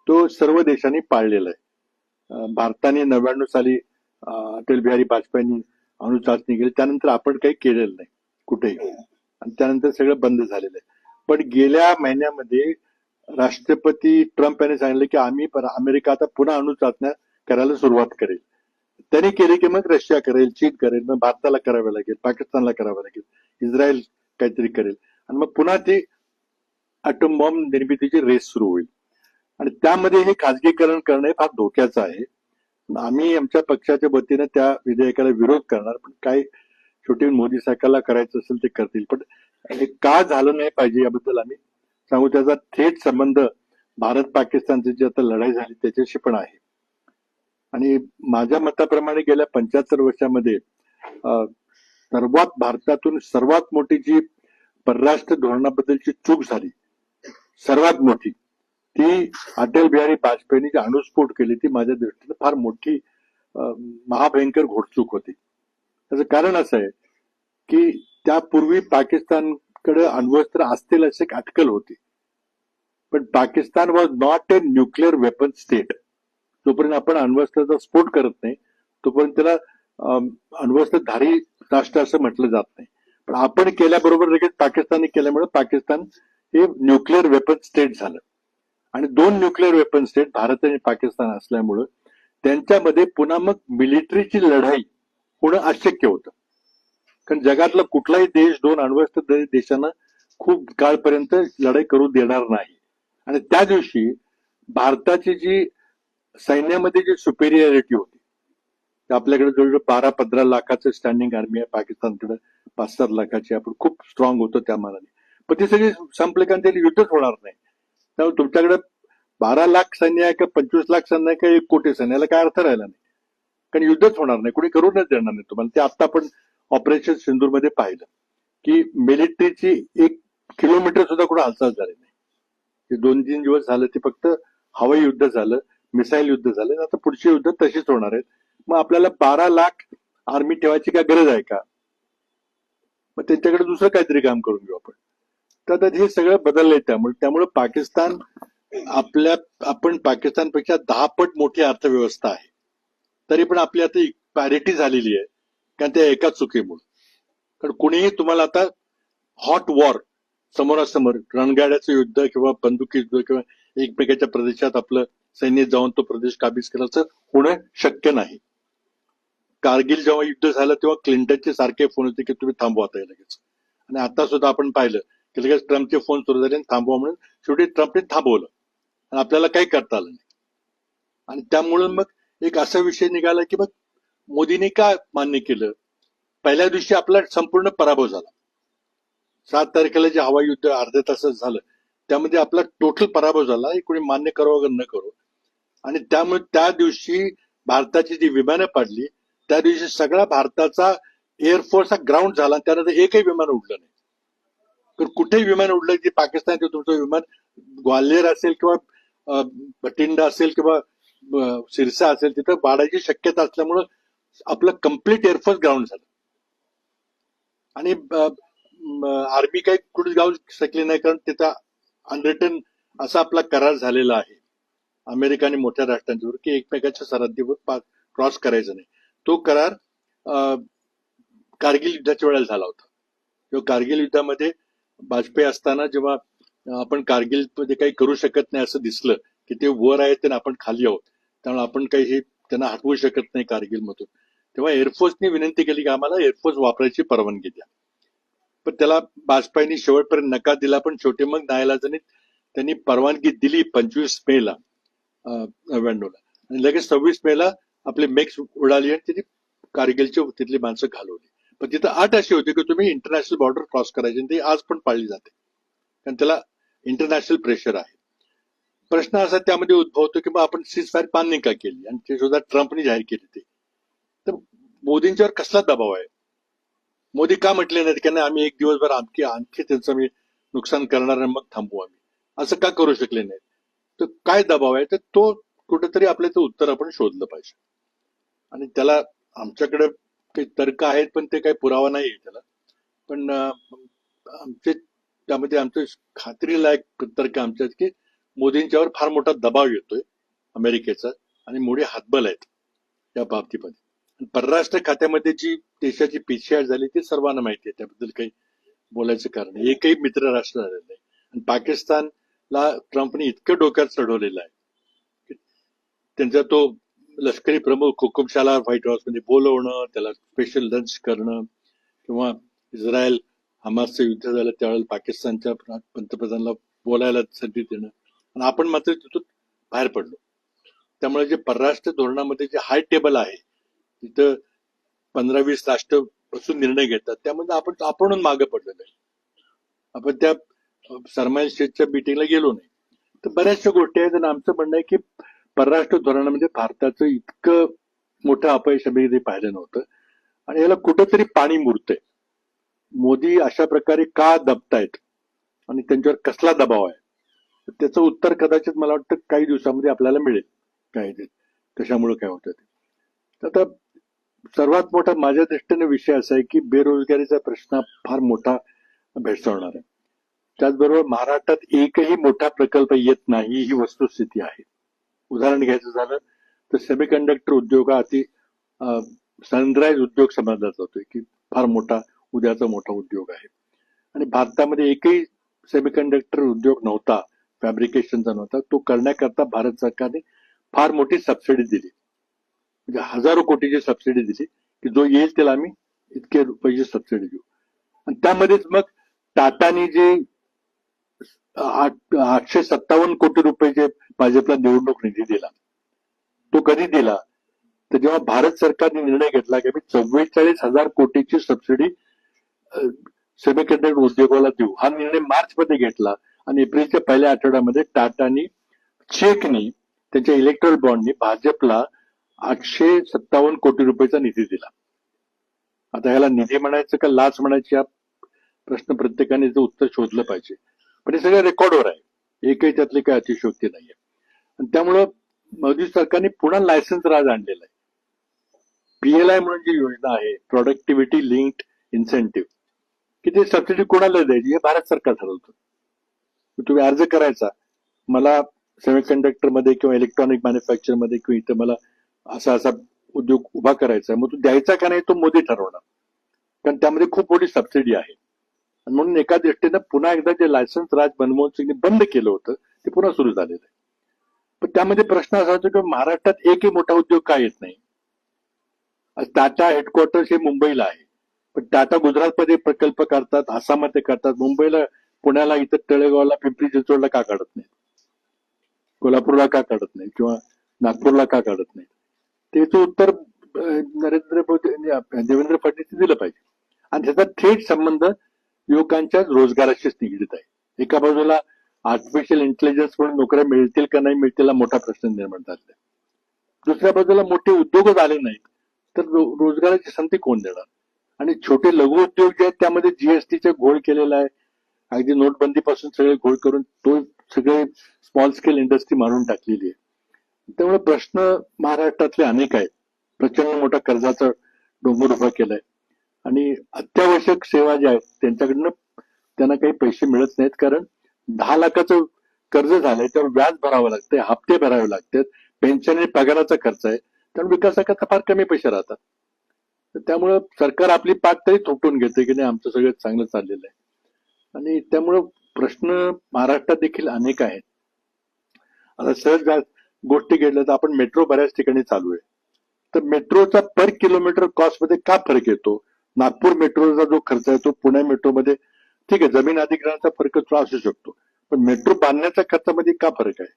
Speaker 1: तो सर्व देशांनी पाळलेला आहे. भारताने 99 साली अटल बिहारी वाजपेयींनी अणु चाचणी केली. त्यानंतर आपण काही केलेलं नाही कुठेही आणि त्यानंतर सगळं बंद झालेलं आहे. पण गेल्या महिन्यामध्ये राष्ट्रपती ट्रम्प यांनी सांगितलं की आम्ही अमेरिका आता पुन्हा अणु चाचण्या करायला सुरुवात करेल. त्यांनी केली की मग रशिया करेल, चीन करेल, मग भारताला करावं लागेल, पाकिस्तानला करावं लागेल, इस्रायल काहीतरी करेल आणि मग पुन्हा ती ॲटम बॉम्ब निर्मितीची रेस सुरू होईल. आणि त्यामध्ये हे खाजगीकरण करणं फार धोक्याचं आहे. आम्ही आमच्या पक्षाच्या वतीनं त्या विधेयकाला विरोध करणार. पण काय शेवटी मोदी सरकारला करायचं असेल ते करतील. पण हे का झालं नाही पाहिजे याबद्दल आम्ही सांगू. त्याचा थेट संबंध भारत पाकिस्तानची जी आता लढाई झाली त्याच्याशी पण आहे. आणि माझ्या मताप्रमाणे गेल्या 75 वर्षामध्ये भारतातून सर्वात मोठी जी परराष्ट्र धोरणाबद्दलची चूक झाली सर्वात मोठी ती अटल बिहारी वाजपेयींनी जी अणुस्फोट केली ती माझ्या दृष्टीने फार मोठी महाभयंकर घोडचूक होती. त्याचं कारण असं आहे की त्यापूर्वी पाकिस्तानकडे अण्वस्त्र असतील अशी एक अटकल होती. पण Pakistan was not a nuclear weapon state. जोपर्यंत आपण अण्वस्त्राचा स्फोट करत नाही तोपर्यंत त्याला अण्वस्त्रधारी राष्ट्र असं म्हटलं जात नाही. पण आपण केल्याबरोबर लगेच पाकिस्तानने केल्यामुळे पाकिस्तान हे न्यूक्लिअर वेपन स्टेट झालं. आणि 2 न्यूक्लिअर वेपन स्टेट भारत आणि पाकिस्तान असल्यामुळं त्यांच्यामध्ये पुन्हा मग मिलिटरीची लढाई होणं अशक्य होतं. कारण जगातला कुठलाही देश 2 अण्वस्त्र देशांना खूप काळपर्यंत लढाई करू देणार नाही. आणि त्या दिवशी भारताची जी सैन्यामध्ये जी सुपेरियरिटी होती आपल्याकडे जवळजवळ 12-15 लाखाचं स्टँडिंग आर्मी आहे. पाकिस्तानकडे 5-7 लाखाची. आपण खूप स्ट्रॉंग होतो त्या मानाने. पण ते सगळे संपले कारण त्याला युद्धच होणार नाही. त्यामुळे तुमच्याकडे 12 लाख सैन्य आहे का 25 लाख सैन्य आहे का 1 कोटी सैन्य याला काय अर्थ राहिला नाही. कारण युद्धच होणार नाही, कोणी करूनच देणार नाही तुम्हाला. ते आता आपण ऑपरेशन सिंदूरमध्ये पाहिलं. की मिलिटरीची 1 किलोमीटर सुद्धा कुठे हालचाल झाली नाही. हे 2-3 दिवस झालं ते फक्त हवाई युद्ध झालं, मिसाईल युद्ध झालं. आता पुढची युद्ध तशीच होणार आहेत. मग आपल्याला 12 लाख आर्मी ठेवायची काय गरज आहे का? मग त्यांच्याकडे दुसरं काहीतरी काम करून घेऊ आपण. तर आता हे सगळं बदललंय. त्यामुळे पाकिस्तान आपण पाकिस्तानपेक्षा 10 पट मोठी अर्थव्यवस्था आहे. तरी पण आपली आता पॅरिटी झालेली आहे, कारण त्या एका चुकीमुळे. कारण कुणीही तुम्हाला आता हॉट वॉर समोरासमोर रणगाड्याचं युद्ध किंवा बंदुकी युद्ध किंवा एकमेकाच्या प्रदेशात आपलं सैन्य जाऊन तो प्रदेश काबीज करायचं होणं शक्य नाही. कारगिल जेव्हा युद्ध झालं तेव्हा क्लिंटनचे सारखे फोन होते की तुम्ही थांबवा आता लगेच. आणि आता सुद्धा आपण पाहिलं की लगेच ट्रम्पचे फोन सुरू झाले आणि थांबवा म्हणून शेवटी ट्रम्पने थांबवलं आणि आपल्याला काही करता आलं नाही. आणि त्यामुळे मग एक असा विषय निघाला की मग मोदींनी का मान्य केलं? पहिल्या दिवशी आपला संपूर्ण पराभव झाला. 7 तारखेला जे हवाई युद्ध अर्ध्या तासात झालं त्यामध्ये आपला टोटल पराभव झाला. हे कोणी मान्य करो वगैरे न करो. आणि त्यामुळे त्या दिवशी भारताची जी विमानं पाडली त्या दिवशी सगळा भारताचा एअरफोर्स हा ग्राउंड झाला. त्यानंतर एकही विमान उडलं नाही. तर कुठेही विमान उडलं की पाकिस्तानचं तुमचं विमान ग्वाल्हेर असेल किंवा भटिंडा असेल किंवा सिरसा असेल तिथं पाडायची शक्यता असल्यामुळं आपलं कम्प्लीट एअरफोर्स ग्राउंड झालं. आणि आर्मी काही कुठे जाऊ शकली नाही, कारण तिथं अनरिटन असा आपला करार झालेला आहे अमेरिका आणि मोठ्या राष्ट्रांच्यावर की एकमेकाच्या सरहद्दीवर क्रॉस करायचं नाही. तो करार कारगिल युद्धाच्या वेळेला झाला होता. किंवा कारगिल युद्धामध्ये वाजपेयी असताना जेव्हा आपण कारगिलमध्ये काही करू शकत नाही असं दिसलं की ते वर आहेत आणि आपण खाली आहोत, त्यामुळे आपण काही हे त्यांना हटवू शकत नाही कारगिलमधून, तेव्हा एअरफोर्सने विनंती केली की आम्हाला एअरफोर्स वापरायची परवानगी द्या. पण त्याला वाजपेयींनी शेवटपर्यंत नकार दिला. पण शेवटी मग नाईलाजाने त्यांनी परवानगी दिली 25 मेला 99 ला. आणि लगेच 26 मेला आपले मेक्स उडाली आणि त्यांनी कारगिलची तिथली माणसं घालवली. पण तिथं अट अशी होती की तुम्ही इंटरनॅशनल बॉर्डर क्रॉस करायची, आणि ती आज पण पाळली जाते कारण त्याला इंटरनॅशनल प्रेशर आहे. प्रश्न असा त्यामध्ये उद्भवतो की आपण सीजफायर मान्य का केली, आणि ते सुद्धा ट्रम्पने जाहीर केली. ते तर मोदींच्यावर कसला दबाव आहे? मोदी का म्हटले नाहीत की नाही आम्ही एक दिवसभर आणखी त्यांचं मी नुकसान करणार आणि मग थांबू आम्ही, असं का करू शकले नाहीत? तर काय दबाव आहे? तर तो कुठेतरी आपल्याचं उत्तर आपण शोधलं पाहिजे. आणि त्याला आमच्याकडे काही तर्क आहेत पण ते काही पुरावा नाही आहे त्याला. पण आमचे त्यामध्ये आमचं खात्रीलायक तर्क आमच्यात की मोदींच्यावर फार मोठा दबाव येतोय अमेरिकेचा, आणि मोदी हातबल आहेत या बाबतीमध्ये. परराष्ट्र खात्यामध्ये जी देशाची पिछेहाट झाली ती सर्वांना माहिती आहे, त्याबद्दल काही बोलायचं कारण नाही. एकही मित्र राष्ट्र झालेलं नाही. आणि पाकिस्तानला ट्रम्पने इतकं डोक्यात चढवलेलं आहे, त्यांचा तो लष्करी प्रमुख हुकुमशाला व्हाईट हाऊसमध्ये बोलवणं, त्याला स्पेशल लंच करणं, किंवा इस्रायल हमासचं युद्ध झालं त्यावेळेला पाकिस्तानच्या पंतप्रधानाला बोलायला संधी देणं, आणि आपण मात्र तिथून बाहेर पडलो. त्यामुळे जे परराष्ट्र धोरणामध्ये जे हाय टेबल आहे तिथं 15-20 राष्ट्र बसून निर्णय घेतात, त्यामध्ये आपण मागे पडलेलो आहे. आपण त्या सरमाईल स्टेटच्या मीटिंगला गेलो नाही. तर बऱ्याचशा गोष्टी आहेत. आणि आमचं म्हणणं आहे की परराष्ट्र धोरणामध्ये भारताचं इतकं मोठं अपयश आम्ही कधी पाहिलं नव्हतं, आणि याला कुठंतरी पाणी मुरतंय. मोदी अशा प्रकारे का दबतायत आणि त्यांच्यावर कसला दबाव आहे, त्याचं उत्तर कदाचित मला वाटतं काही दिवसामध्ये आपल्याला मिळेल. काय ते कशामुळे काय होतं ते. आता सर्वात मोठा माझ्या दृष्टीने विषय असा आहे की बेरोजगारीचा प्रश्न फार मोठा भेडसावणार आहे. त्याचबरोबर महाराष्ट्रात एकही मोठा प्रकल्प येत नाही ही वस्तुस्थिती आहे. उदाहरण घ्यायचं झालं तर सेमीकंडक्टर उद्योग हा अति सनराईज उद्योग समजला जातोय की फार मोठा उद्याचा मोठा उद्योग आहे. आणि भारतामध्ये एकही सेमीकंडक्टर उद्योग नव्हता, फॅब्रिकेशनचा नव्हता. तो करण्याकरता भारत सरकारने फार मोठी सबसिडी दिली, म्हणजे हजारो कोटीची सबसिडी दिली की जो येईल त्याला आम्ही इतके रुपयाची सबसिडी देऊ. आणि त्यामध्येच मग टाटानी जे 857 कोटी रुपये भाजपला निवडणूक निधी दिला, तो कधी दिला? तर जेव्हा भारत सरकारने निर्णय घेतला की आम्ही 44,000 कोटीची सबसिडी सेमीकंडक्टर उद्योगाला देऊ, हा निर्णय मार्च मध्ये घेतला. आणि एप्रिलच्या पहिल्या आठवड्यामध्ये टाटानी चेकनी त्यांच्या इलेक्ट्रॉल बॉन्डनी भाजपला 857 कोटी रुपयाचा निधी दिला. आता ह्याला निधी म्हणायचं का लाच म्हणायची प्रश्न प्रत्येकाने याचं उत्तर शोधलं पाहिजे. पण हे सगळं रेकॉर्डवर आहे, एकही त्यातली काही अतिशयोक्ती नाहीये. आणि त्यामुळं मोदी सरकारने पुन्हा लायसन्स राज आणलेला आहे. PLI म्हणून जी योजना आहे, प्रोडक्टिव्हिटी लिंक्ड इन्सेंटिव्ह, की ते सबसिडी कोणाला द्यायची हे भारत सरकार ठरवतं. तुम्ही अर्ज करायचा, मला सेमीकंडक्टर मध्ये किंवा इलेक्ट्रॉनिक मॅन्युफॅक्चर मध्ये किंवा इथं मला असा असा उद्योग उभा करायचा, मग तो द्यायचा का नाही तो मोदी ठरवणार, कारण त्यामध्ये खूप मोठी सबसिडी आहे. आणि म्हणून एका दृष्टीनं पुन्हा एकदा जे लायसन्स राज मनमोहन सिंगने बंद केलं होतं ते पुन्हा सुरू झालेलं आहे. पण त्यामध्ये प्रश्न असा होता की महाराष्ट्रात एकही मोठा उद्योग का येत नाही. टाटा हेडक्वार्टर्स हे मुंबईला आहे, पण टाटा गुजरातमध्ये प्रकल्प करतात, आसाममध्ये करतात, मुंबईला, पुण्याला, इथं तळेगावला, पिंपरी चिंचवडला का काढत नाही, कोल्हापूरला का काढत नाही किंवा नागपूरला का काढत नाही. त्याचं उत्तर नरेंद्र मोदी, देवेंद्र फडणवीस दिलं पाहिजे. आणि त्याचा थेट संबंध युवकांच्या रोजगाराशीच निगडीत आहे. एका बाजूला आर्टिफिशियल इंटेलिजन्स म्हणून नोकऱ्या मिळतील का नाही मिळतील हा मोठा प्रश्न निर्माण झालेला आहे. दुसऱ्या बाजूला मोठे उद्योगच आले नाहीत तर रोजगाराची संधी कोण देणार. आणि छोटे लघु उद्योग जे आहेत त्यामध्ये जीएसटीचा घोळ केलेला आहे, अगदी नोटबंदीपासून सगळे घोळ करून तो सगळे स्मॉल स्केल इंडस्ट्री मारून टाकलेली आहे. त्यामुळे प्रश्न महाराष्ट्रातले अनेक आहेत. प्रचंड मोठा कर्जाचा डोंगर उभा केलाय आणि अत्यावश्यक सेवा ज्या आहेत त्यांच्याकडनं त्यांना काही पैसे मिळत नाहीत, कारण 10 लाखाचं कर्ज झालंय, त्यावर व्याज भरावं लागतंय, हप्ते भरावे लागतात, पेन्शन आणि पगाराचा खर्च आहे, त्यामुळे विकासाकरता फार कमी पैसे राहतात. त्यामुळं सरकार आपली पाठ तरी थोपटून घेते की नाही आमचं सगळं चांगलं चाललेलं आहे. आणि त्यामुळं प्रश्न महाराष्ट्रात देखील अनेक आहेत. आता सहज गोष्टी घेतल्या तर आपण मेट्रो बऱ्याच ठिकाणी चालू आहे, तर मेट्रोचा पर किलोमीटर कॉस्ट मध्ये का फरक येतो. नागपूर मेट्रोचा जो खर्च आहे तो पुणे मेट्रोमध्ये, ठीक आहे, जमीन अधिग्रहणाचा फरक असू शकतो, पण मेट्रो बांधण्याच्या खर्चामध्ये का फरक आहे.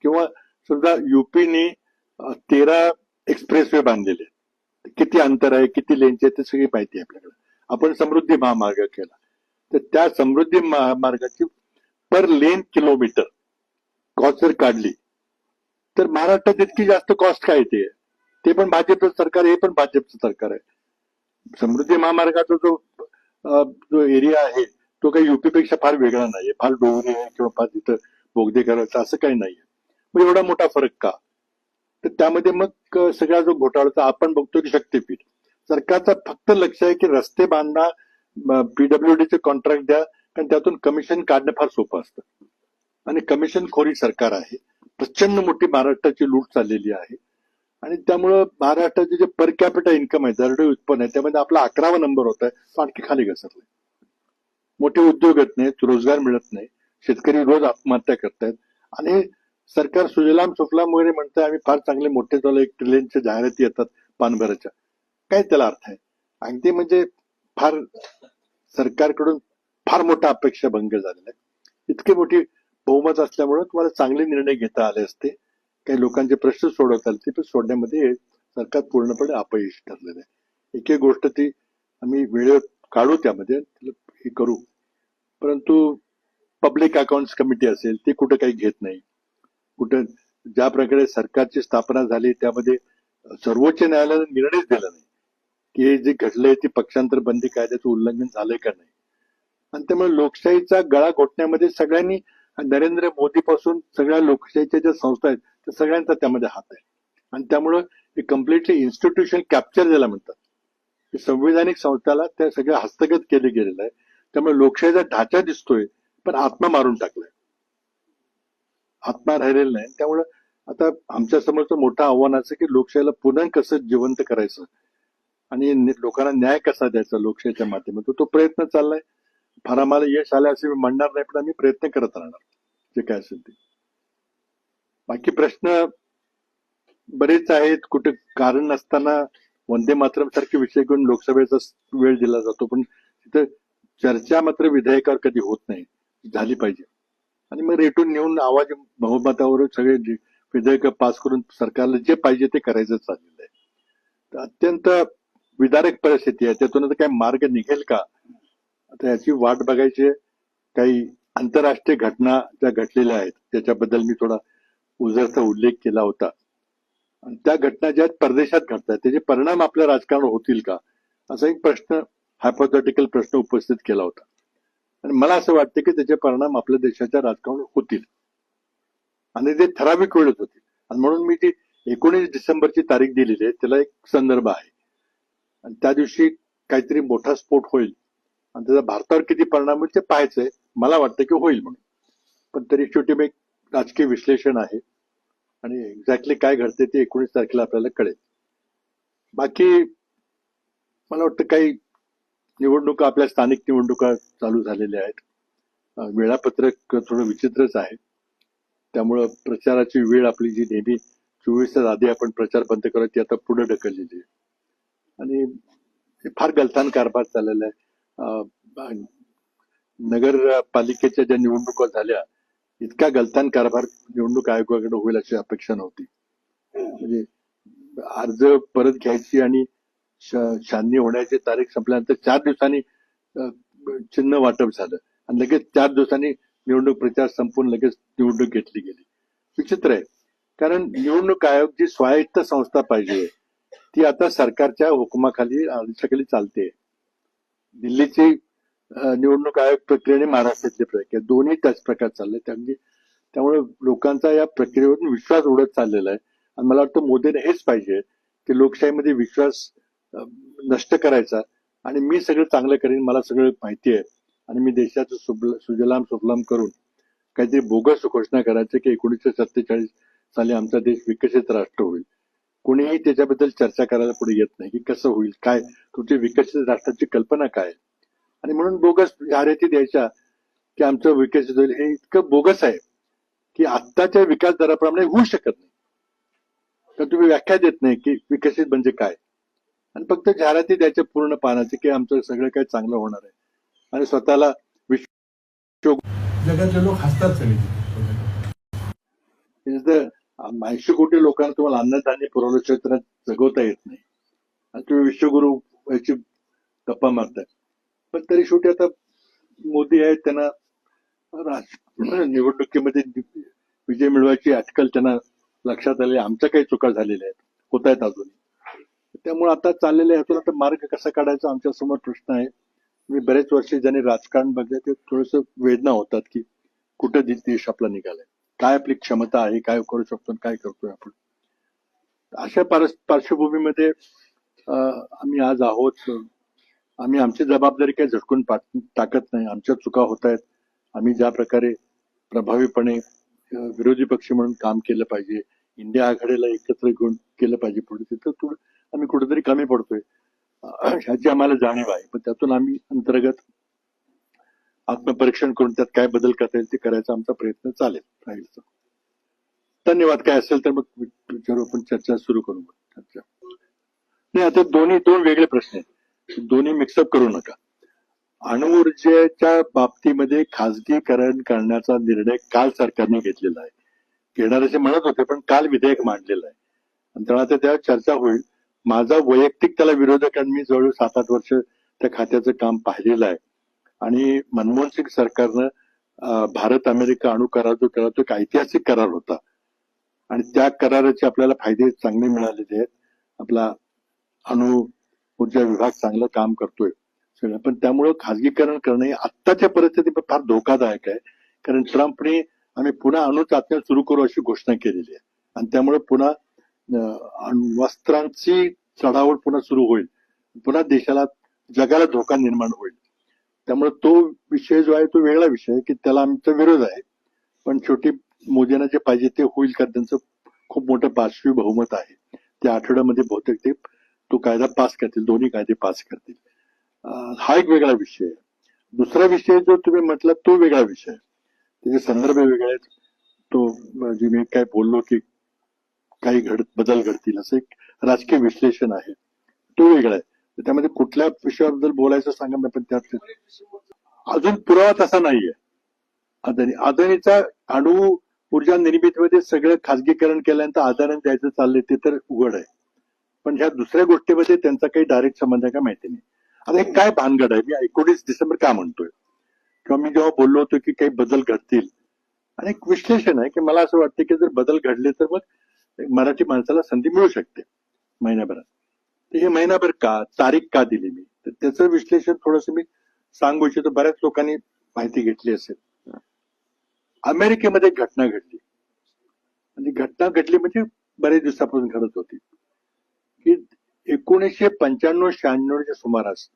Speaker 1: किंवा समजा युपीने 13 एक्सप्रेसवे बांधलेले, किती अंतर आहे, किती लेनचे आहे, ते सगळी माहिती आहे आपल्याकडे. आपण समृद्धी महामार्ग केला, तर त्या समृद्धी महामार्गाची पर लेन किलोमीटर कॉस्ट जर काढली तर महाराष्ट्रात इतकी जास्त कॉस्ट काय येते. ते पण भाजपचं सरकार, हे पण भाजपचं सरकार आहे. समृद्धी महामार्गाचा जो एरिया आहे तो काही युपीपेक्षा फार वेगळा नाहीये, फार डोंगरी आहे किंवा फार तिथं बोगदे करायचं असं काही नाहीये. मग एवढा मोठा फरक का. तर त्यामध्ये मग सगळा जो घोटाळा आपण बघतो की शक्तीपीठ सरकारचा फक्त लक्ष आहे की रस्ते बांधा, पीडब्ल्यूडीचे कॉन्ट्रॅक्ट द्या, कारण त्यातून कमिशन काढणं फार सोपं असतं. आणि कमिशन खोरी सरकार आहे, प्रचंड मोठी महाराष्ट्राची लूट चाललेली आहे. आणि त्यामुळं महाराष्ट्राचे जे पर कॅपिटा इन्कम आहे, दरडोई उत्पन्न आहे, त्यामध्ये आपला 11वा नंबर होत आहे, तो आणखी खाली घसरलाय. मोठे उद्योग येत नाहीत, रोजगार मिळत नाही, शेतकरी रोज आत्महत्या करतायत. आणि सरकार सुजलाम सुफलाम वगैरे म्हणतंय आम्ही फार चांगले मोठे झालो, 1 ट्रिलियनच्या जाहिराती येतात पानभराच्या, काय त्याला अर्थ आहे. अगदी म्हणजे फार सरकारकडून फार मोठा अपेक्षा भंग झालेला आहे. इतकी मोठी बहुमत असल्यामुळे तुम्हाला चांगले निर्णय घेता आले असते, काही लोकांचे प्रश्न सोडवता आले, ते पण सोडण्यामध्ये सरकार पूर्णपणे अपयशी ठरलेलं आहे. एक एक गोष्ट ती आम्ही वेळेवर काढू, त्यामध्ये हे करू, परंतु पब्लिक अकाउंट्स कमिटी असेल ती कुठं काही घेत नाही. कुठं ज्या प्रकारे सरकारची स्थापना झाली त्यामध्ये सर्वोच्च न्यायालयाने निर्णयच दिला नाही की हे जे घडलंय ते पक्षांतर बंदी कायद्याचं उल्लंघन झालंय का नाही. आणि त्यामुळे लोकशाहीचा गळा घोटण्यामध्ये सगळ्यांनी, नरेंद्र मोदी पासून सगळ्या लोकशाहीच्या ज्या संस्था आहेत त्या सगळ्यांचा त्यामध्ये हात आहे. आणि त्यामुळं हे कम्प्लिटली इन्स्टिट्यूशन कॅप्चर ज्याला म्हणतात, संविधानिक संस्थाला त्या सगळ्या हस्तगत केले गेलेलं आहे. त्यामुळे लोकशाहीचा ढाचा दिसतोय पण आत्मा मारून टाकलाय, आत्मा राहिलेला नाही. त्यामुळं आता आमच्या समोरचं मोठं आव्हान असं की लोकशाहीला पुन्हा कसं जिवंत करायचं आणि लोकांना न्याय कसा द्यायचा लोकशाहीच्या माध्यमातून, तो प्रयत्न चाललाय. फार आम्हाला यश आलं असे मी म्हणणार नाही, पण आम्ही प्रयत्न करत राहणार जे काय असेल ते. बाकी प्रश्न बरेच आहेत. कुठे कारण नसताना वंदे मातरम सारखे विषय घेऊन लोकसभेचा वेळ दिला जातो, पण तिथं चर्चा मात्र विधेयकावर कधी होत नाही, झाली पाहिजे. आणि मग रेटून नेऊन आवाज बहुमतावर सगळे विधेयक पास करून सरकारला जे पाहिजे ते करायचं चाललेलं आहे. तर अत्यंत विदारक परिस्थिती आहे. त्यातून आता काही मार्ग निघेल का, आता याची वाट बघायची. काही आंतरराष्ट्रीय घटना ज्या घडलेल्या आहेत त्याच्याबद्दल मी थोडा उजळता उल्लेख केला होता. आणि त्या घटना ज्या परदेशात घडतात त्याचे परिणाम आपल्या राजकारणावर होतील का, असा एक प्रश्न, हायपोथेटिकल प्रश्न उपस्थित केला होता. आणि मला असं वाटतं की त्याचे परिणाम आपल्या देशाच्या राजकारणावर होतील आणि ते ठराविक वेळेत होतील. आणि म्हणून मी ती 19 डिसेंबरची तारीख दिलेली आहे, त्याला एक संदर्भ आहे. आणि त्या दिवशी काहीतरी मोठा स्फोट होईल आणि त्याचा भारतावर किती परिणाम होईल ते पाहायचंय. मला वाटतं की होईल म्हणून, पण तरी शेवटी मी राजकीय विश्लेषण आहे आणि एक्झॅक्टली काय घडते ते 19 तारखेला आपल्याला कळेल. बाकी मला वाटतं काही निवडणुका, आपल्या स्थानिक निवडणुका चालू झालेल्या आहेत. वेळापत्रक थोडं विचित्रच आहे, त्यामुळं प्रचाराची वेळ आपली जी नेहमी 24 तास आधी आपण प्रचार बंद करत ती आता पुढे ढकललेली आहे आणि फार गलथान कारभार चाललेला आहे. नगरपालिकेच्या ज्या निवडणुका झाल्या, इतका गलथान कारभार निवडणूक आयोगाकडे होईल अशी अपेक्षा नव्हती. म्हणजे अर्ज परत घ्यायची आणि छाननी होण्याची तारीख संपल्यानंतर 4 दिवसांनी चिन्ह वाटप झालं आणि लगेच 4 दिवसांनी निवडणूक प्रचार संपून लगेच निवडणूक घेतली गेली. विचित्र आहे, कारण निवडणूक आयोग जी स्वायत्त संस्था पाहिजे ती आता सरकारच्या हुकुमाखाली, आदेशाखाली चालते. दिल्लीची निवडणूक आयोग प्रक्रिया आणि महाराष्ट्रातली प्रक्रिया दोन्ही त्याच प्रकार चालले. त्यामुळे लोकांचा या प्रक्रियेवरून विश्वास उडत चाललेला आहे आणि मला वाटतं मोदीने हेच पाहिजे की लोकशाहीमध्ये विश्वास नष्ट करायचा आणि मी सगळं चांगलं करेन, मला सगळं माहिती आहे आणि मी देशाचं सुजलाम सुफलाम करून काहीतरी बोगस घोषणा करायचं की 1947 साली आमचा देश विकसित राष्ट्र होईल. कोणीही त्याच्याबद्दल चर्चा करायला पुढे येत नाही की कसं होईल, काय तुमची विकसित राष्ट्राची कल्पना काय. आणि म्हणून बोगस जाहिराती द्यायच्या की आमचं विकसित होईल, हे इतकं बोगस आहे की आत्ताच्या विकास दराप्रमाणे होऊ शकत नाही. तर तुम्ही व्याख्या देत नाही की विकसित म्हणजे काय आणि फक्त जाहिराती द्यायच्या पूर्ण पानाचे की आमचं सगळं काही चांगलं होणार आहे आणि स्वतःला
Speaker 2: जगातले लोक हसतात सगळे.
Speaker 1: 80 कोटी लोकांना तुम्हाला अन्नधान्य पुरवल्याशिवाय त्यांना जगवता येत नाही आणि तुम्ही विश्वगुरु याची गप्पा मारताय. पण तरी शेवटी आता मोदी आहेत, त्यांना निवडणुकीमध्ये विजय मिळवायची अटकल त्यांना लक्षात आली. आमच्या काही चुका झालेल्या आहेत, होत आहेत अजून. त्यामुळे आता चाललेल्या ह्यातून आता मार्ग कसा काढायचा आमच्या समोर प्रश्न आहे. मी बरेच वर्ष ज्यांनी राजकारण बघले ते थोडस वेदना होतात की कुठे देश आपला निघालाय, काय आपली क्षमता आहे, काय करू शकतो, काय करतोय आपण. अशा पार्श्वभूमीमध्ये आम्ही आज आहोत. आम्ही आमची जबाबदारी काही झटकून टाकत नाही. आमच्या चुका होत आहेत. आम्ही ज्या प्रकारे प्रभावीपणे विरोधी पक्ष म्हणून काम केलं पाहिजे, इंडिया आघाडीला एकत्र घेऊन केलं पाहिजे पुढे, तिथं आम्ही कुठेतरी कमी पडतोय ह्याची आम्हाला जाणीव आहे. पण त्यातून आम्ही अंतर्गत आत्मपरीक्षण करून त्यात काय बदल करता येईल ते करायचा आमचा प्रयत्न राहील. धन्यवाद. काय असेल तर मग विचारू, आपण चर्चा सुरू करू. चर्चा नाही, आता दोन वेगळे प्रश्न आहेत, दोन्ही मिक्सअप करू नका. अणुऊर्जेच्या बाबतीमध्ये खासगीकरण करण्याचा निर्णय काल सरकारने घेतलेला आहे. घेणार असे म्हणत होते, पण काल विधेयक मांडलेलं आहे आणि तेव्हा आता त्यावर चर्चा होईल. माझा वैयक्तिक त्याला विरोधक, आणि मी जवळ 7-8 वर्ष त्या खात्याचं काम पाहिलेलं आहे आणि मनमोहन सिंग सरकारनं भारत अमेरिका अणु करार जो केला तो एक ऐतिहासिक करार होता आणि त्या कराराचे आपल्याला फायदे चांगले मिळालेले आहेत. आपला अणु ऊर्जा विभाग चांगलं काम करतोय सगळं, पण त्यामुळं खासगीकरण करणं आत्ताच्या परिस्थितीत फार धोकादायक आहे. कारण ट्रम्पने आम्ही पुन्हा अणु चाचण्या सुरू करू अशी घोषणा केलेली आहे आणि त्यामुळे पुन्हा वस्त्रांची चढावळ पुन्हा सुरू होईल, पुन्हा देशाला, जगाला धोका निर्माण होईल. त्यामुळे तो विषय जो आहे तो वेगळा विषय आहे की त्याला आमचा विरोध आहे. पण शेवटी मोदींना जे पाहिजे ते होईल, कारण त्यांचं खूप मोठं पाचवी बहुमत आहे. त्या आठवड्यामध्ये बहुतेक ते तो कायदा पास करतील, दोन्ही कायदे पास करतील. हा एक वेगळा विषय आहे. दुसरा विषय जो तुम्ही म्हटला तो वेगळा विषय आहे, त्याचे संदर्भ वेगळे आहेत. तो जे मी काय बोललो की काही बदल घडतील असं एक राजकीय विश्लेषण आहे, तो वेगळा आहे. त्यामध्ये कुठल्या विषयाबद्दल बोलायचं सांगा मी, पण त्यात अजून पुरावा तसा नाहीये. अदानीचा अणु ऊर्जा निर्मितीमध्ये सगळं खासगीकरण केल्यानंतर आदानी द्यायचं चाललंय ते तर उघड आहे, पण ह्या दुसऱ्या गोष्टीमध्ये त्यांचा काही डायरेक्ट संबंध आहे का माहिती नाही. आता हे काय भानगड आहे, मी 19 डिसेंबर का म्हणतोय, किंवा मी जेव्हा बोललो होतो की काही बदल घडतील, आणि एक विश्लेषण आहे की मला असं वाटतं की जर बदल घडले तर मग मराठी माणसाला संधी मिळू शकते महिन्याभरात. तर हे महिनाभर का, तारीख का दिली मी, तर त्याचं विश्लेषण थोडंसं मी सांगू इच्छितो. बऱ्याच लोकांनी माहिती घेतली असेल. अमेरिकेमध्ये घटना घडली आणि घटना घडली म्हणजे बरेच दिवसापासून घडत होती की 1995-96च्या सुमारास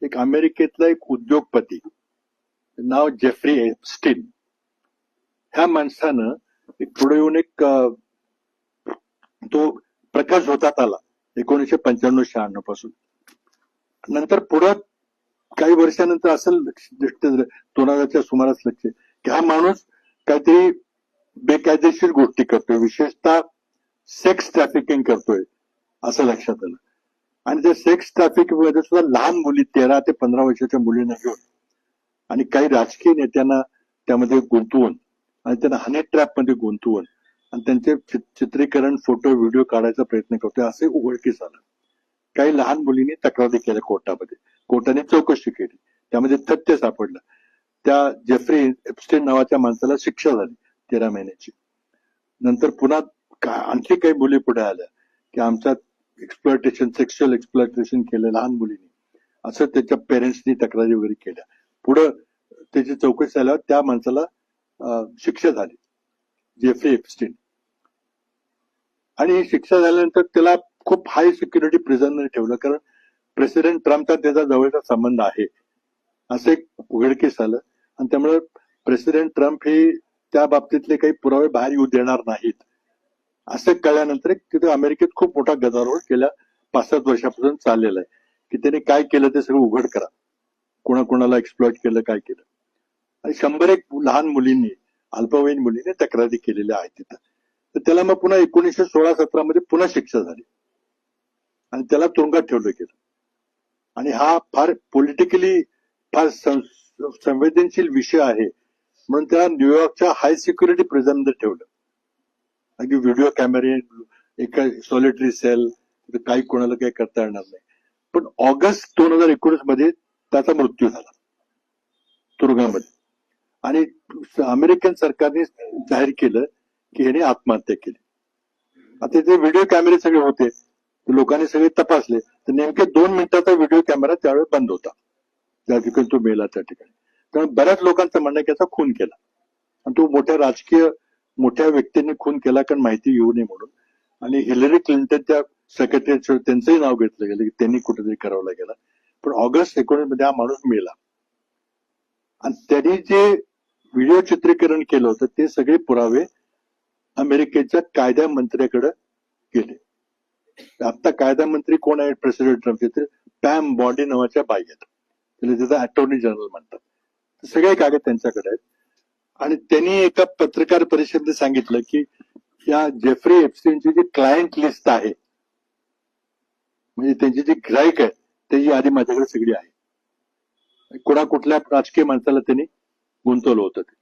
Speaker 1: एक अमेरिकेतला एक उद्योगपती नाव जेफ्री एप्स्टीन, ह्या माणसानं एक पुढे येऊन एक तो प्रकाश होतात आला 1995-96 पासून. नंतर पुढं काही वर्षानंतर असं लक्ष 2000च्या सुमारास लक्ष की हा माणूस काहीतरी बेकायदेशीर गोष्टी करतोय, विशेषतः सेक्स ट्रॅफिकिंग करतोय असं लक्षात आलं. आणि त्या सेक्स ट्रॅफिकिंग मध्ये सुद्धा लहान मुली 13 ते 15 वर्षाच्या मुलींना घेऊन आणि काही राजकीय नेत्यांना त्यामध्ये गुंतवून आणि त्यांना हनी ट्रॅप मध्ये गुंतवून आणि त्यांचे चित्रीकरण, फोटो, व्हिडिओ काढायचा प्रयत्न करतोय असे उघडकीस आलं. काही लहान मुलींनी तक्रारी केल्या कोर्टामध्ये, कोर्टाने चौकशी केली, त्यामध्ये तथ्य सापडलं. त्या जेफ्री एप्स्टीन नावाच्या माणसाला शिक्षा झाली 13 महिन्याची. नंतर पुन्हा आणखी काही मुली पुढे आल्या की आमच्या एक्सप्लॉयटेशन, सेक्शुअल एक्सप्लॉयटेशन केलं लहान मुलींनी, असं त्याच्या पेरेंट्सनी तक्रारी वगैरे केल्या. पुढं त्याची चौकशी झाल्यावर त्या माणसाला शिक्षा झाली, जेफ्री एप्स्टीन. आणि शिक्षा झाल्यानंतर त्याला खूप हाय सिक्युरिटी प्रिझनमध्ये ठेवलं, कारण प्रेसिडेंट ट्रम्पचा त्याचा जवळचा संबंध आहे असं एक उघडकीस आलं. आणि त्यामुळे प्रेसिडेंट ट्रम्प हे त्या बाबतीतले काही पुरावे बाहेर येऊ देणार नाहीत असं कळल्यानंतर तिथे अमेरिकेत खूप मोठा गदारोळ गेल्या 5-7 वर्षापासून चाललेला आहे की त्याने काय केलं ते सगळं उघड करा, कोणाकोणाला एक्सप्लॉइट केलं, काय केलं. आणि 101 लहान मुलींनी, अल्पवयीन मुलींनी तक्रारी केलेल्या आहेत तिथं. तर त्याला मग पुन्हा 1916-17 मध्ये पुन्हा शिक्षा झाली आणि त्याला तुरुंगात ठेवलं गेलं. आणि हा फार पॉलिटिकली फार संवेदनशील विषय आहे म्हणून त्याला न्यूयॉर्कच्या हाय सिक्युरिटी प्रिझन मध्ये ठेवलं. अगदी व्हिडिओ कॅमेरे, एका सॉलिटरी सेल, काही कोणाला काही करता येणार नाही. पण ऑगस्ट 2019 मध्ये त्याचा मृत्यू झाला तुरुंगामध्ये. आणि अमेरिकन सरकारने जाहीर केलं की ह्याने आत्महत्या केली. आता ते व्हिडिओ कॅमेरे सगळे होते, लोकांनी सगळे तपासले तर नेमके 2 मिनिटाचा व्हिडिओ कॅमेरा त्यावेळेस बंद होता ज्या ठिकाणी तो मेला त्या ठिकाणी. त्यामुळे बऱ्याच लोकांचं म्हणणं की याचा खून केला आणि तो मोठ्या व्यक्तींनी खून केला, कारण माहिती येऊ नये म्हणून. आणि हिलरी क्लिंटनच्या सेक्रेटरी त्यांचंही नाव घेतलं गेलं की त्यांनी कुठेतरी करावला गेला. पण ऑगस्ट 19 मध्ये हा माणूस मेला. आणि त्यांनी जे व्हिडिओ चित्रीकरण केलं होतं ते सगळे पुरावे अमेरिकेच्या कायदा मंत्र्याकडे गेले. आता कायदा मंत्री कोण आहेत प्रेसिडेंट ट्रम्पचे, तर पॅम बॉडी नावाच्या बाई आहेत, त्याला त्याचा अटॉर्नी जनरल म्हणतात. सगळे कागद त्यांच्याकडे आहेत. आणि त्यांनी एका पत्रकार परिषदेत सांगितलं की या जेफ्री एप्स्टीनची जी क्लायंट लिस्ट आहे, म्हणजे त्यांची जी ग्राहक आहे त्याची यादी माझ्याकडे सगळी आहे. कुठल्या राजकीय माणसाला त्यांनी गुंतवलं होतं ते.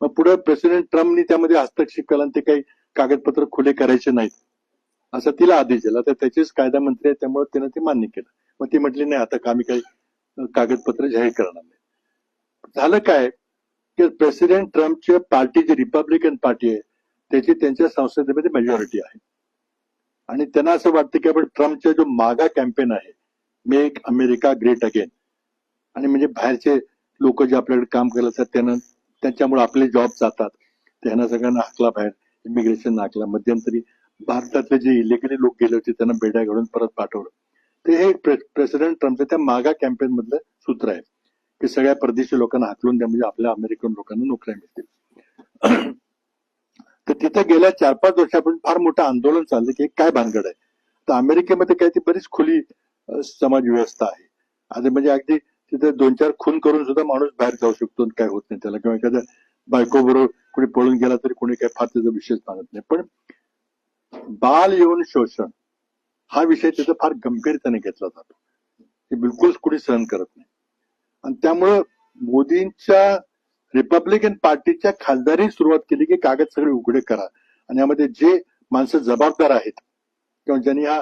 Speaker 1: मग पुढे प्रेसिडेंट ट्रम्पनी त्यामध्ये हस्तक्षेप केला आणि ते काही कागदपत्र खुले करायचे नाहीत असं तिला आदेश दिला. तर त्याचेच कायदा मंत्री आहे त्यामुळे त्यानं ते मान्य केलं. मग ती म्हटली नाही आता आम्ही काही कागदपत्र जाहीर करणार नाही. झालं काय की प्रेसिडेंट ट्रम्पच्या पार्टी जी रिपब्लिकन पार्टी आहे त्याची त्यांच्या संसदेमध्ये मेजॉरिटी आहे. आणि त्यांना असं वाटतं की आपण ट्रम्पचा जो मागा कॅम्पेन आहे, मेक अमेरिका ग्रेट अगेन, आणि म्हणजे बाहेरचे लोक जे आपल्याकडे काम करत असतात त्यांच्यामुळे आपले जॉब जातात, त्यांना सगळ्यांना हाकला बाहेर, इमिग्रेशन हाकला. मध्यंतरी भारतातले जे इलिगली लोक गेले होते त्यांना बेड्या घालून परत पाठवलं. ते हे प्रेसिडेंट ट्रम्पच्या त्या मागा कॅम्पेन मधलं सूत्र आहे की सगळ्या परदेशी लोकांना हाकलून द्या म्हणजे आपल्या अमेरिकन लोकांना नोकऱ्या मिळतील. तर तिथे गेल्या 4-5 वर्षापासून फार मोठं आंदोलन चाललं की काय भानगड आहे. तर अमेरिकेमध्ये काय ती बरीच खुली समाज व्यवस्था आहे. आता म्हणजे अगदी तिथे 2-4 खून करून सुद्धा माणूस बाहेर जाऊ शकतो, काय होत नाही त्याला. किंवा एखाद्या बायको बरोबर कोणी पळून गेला तरी कोणी काही फार त्याचा विषयच मानत नाही. पण बाल यौन शोषण हा विषय तिथं फार गंभीरतेने घेतला जातो, हे बिलकुल कुणी सहन करत नाही. आणि त्यामुळं मोदींच्या रिपब्लिकन पार्टीच्या खासदारी सुरुवात केली की कागद सगळे उघडे करा आणि यामध्ये जे माणसं जबाबदार आहेत किंवा ज्यांनी हा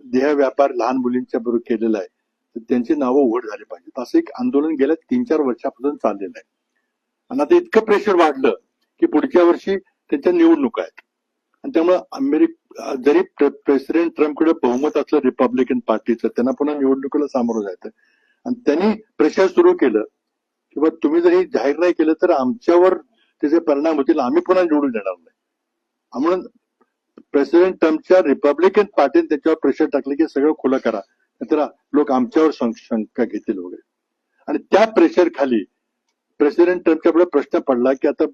Speaker 1: देह व्यापार लहान मुलींच्या बरोबर केलेला आहे तर त्यांची नावं उघड झाली पाहिजेत. असं एक आंदोलन गेल्या 3-4 वर्षापासून चाललेलं आहे. आणि आता इतकं प्रेशर वाढलं की पुढच्या वर्षी त्यांच्या निवडणुका आहेत. आणि त्यामुळे जरी प्रेसिडेंट ट्रम्पकडे बहुमत असलं रिपब्लिकन पार्टीचं, त्यांना पुन्हा निवडणुकीला सामोरं जायचं. आणि त्यांनी प्रेशर सुरू केलं किंवा तुम्ही जर हे जाहीर नाही केलं तर आमच्यावर त्याचे परिणाम होतील, आम्ही पुन्हा निवडून येणार नाही. म्हणून प्रेसिडेंट ट्रम्पच्या रिपब्लिकन पार्टीने त्याच्यावर प्रेशर टाकले की सगळं खुलं करा, नाहीतर लोक आमच्यावर शंका घेतील वगैरे. आणि त्या प्रेशर खाली प्रेसिडेंट ट्रम्पच्या पुढे प्रश्न पडला की आता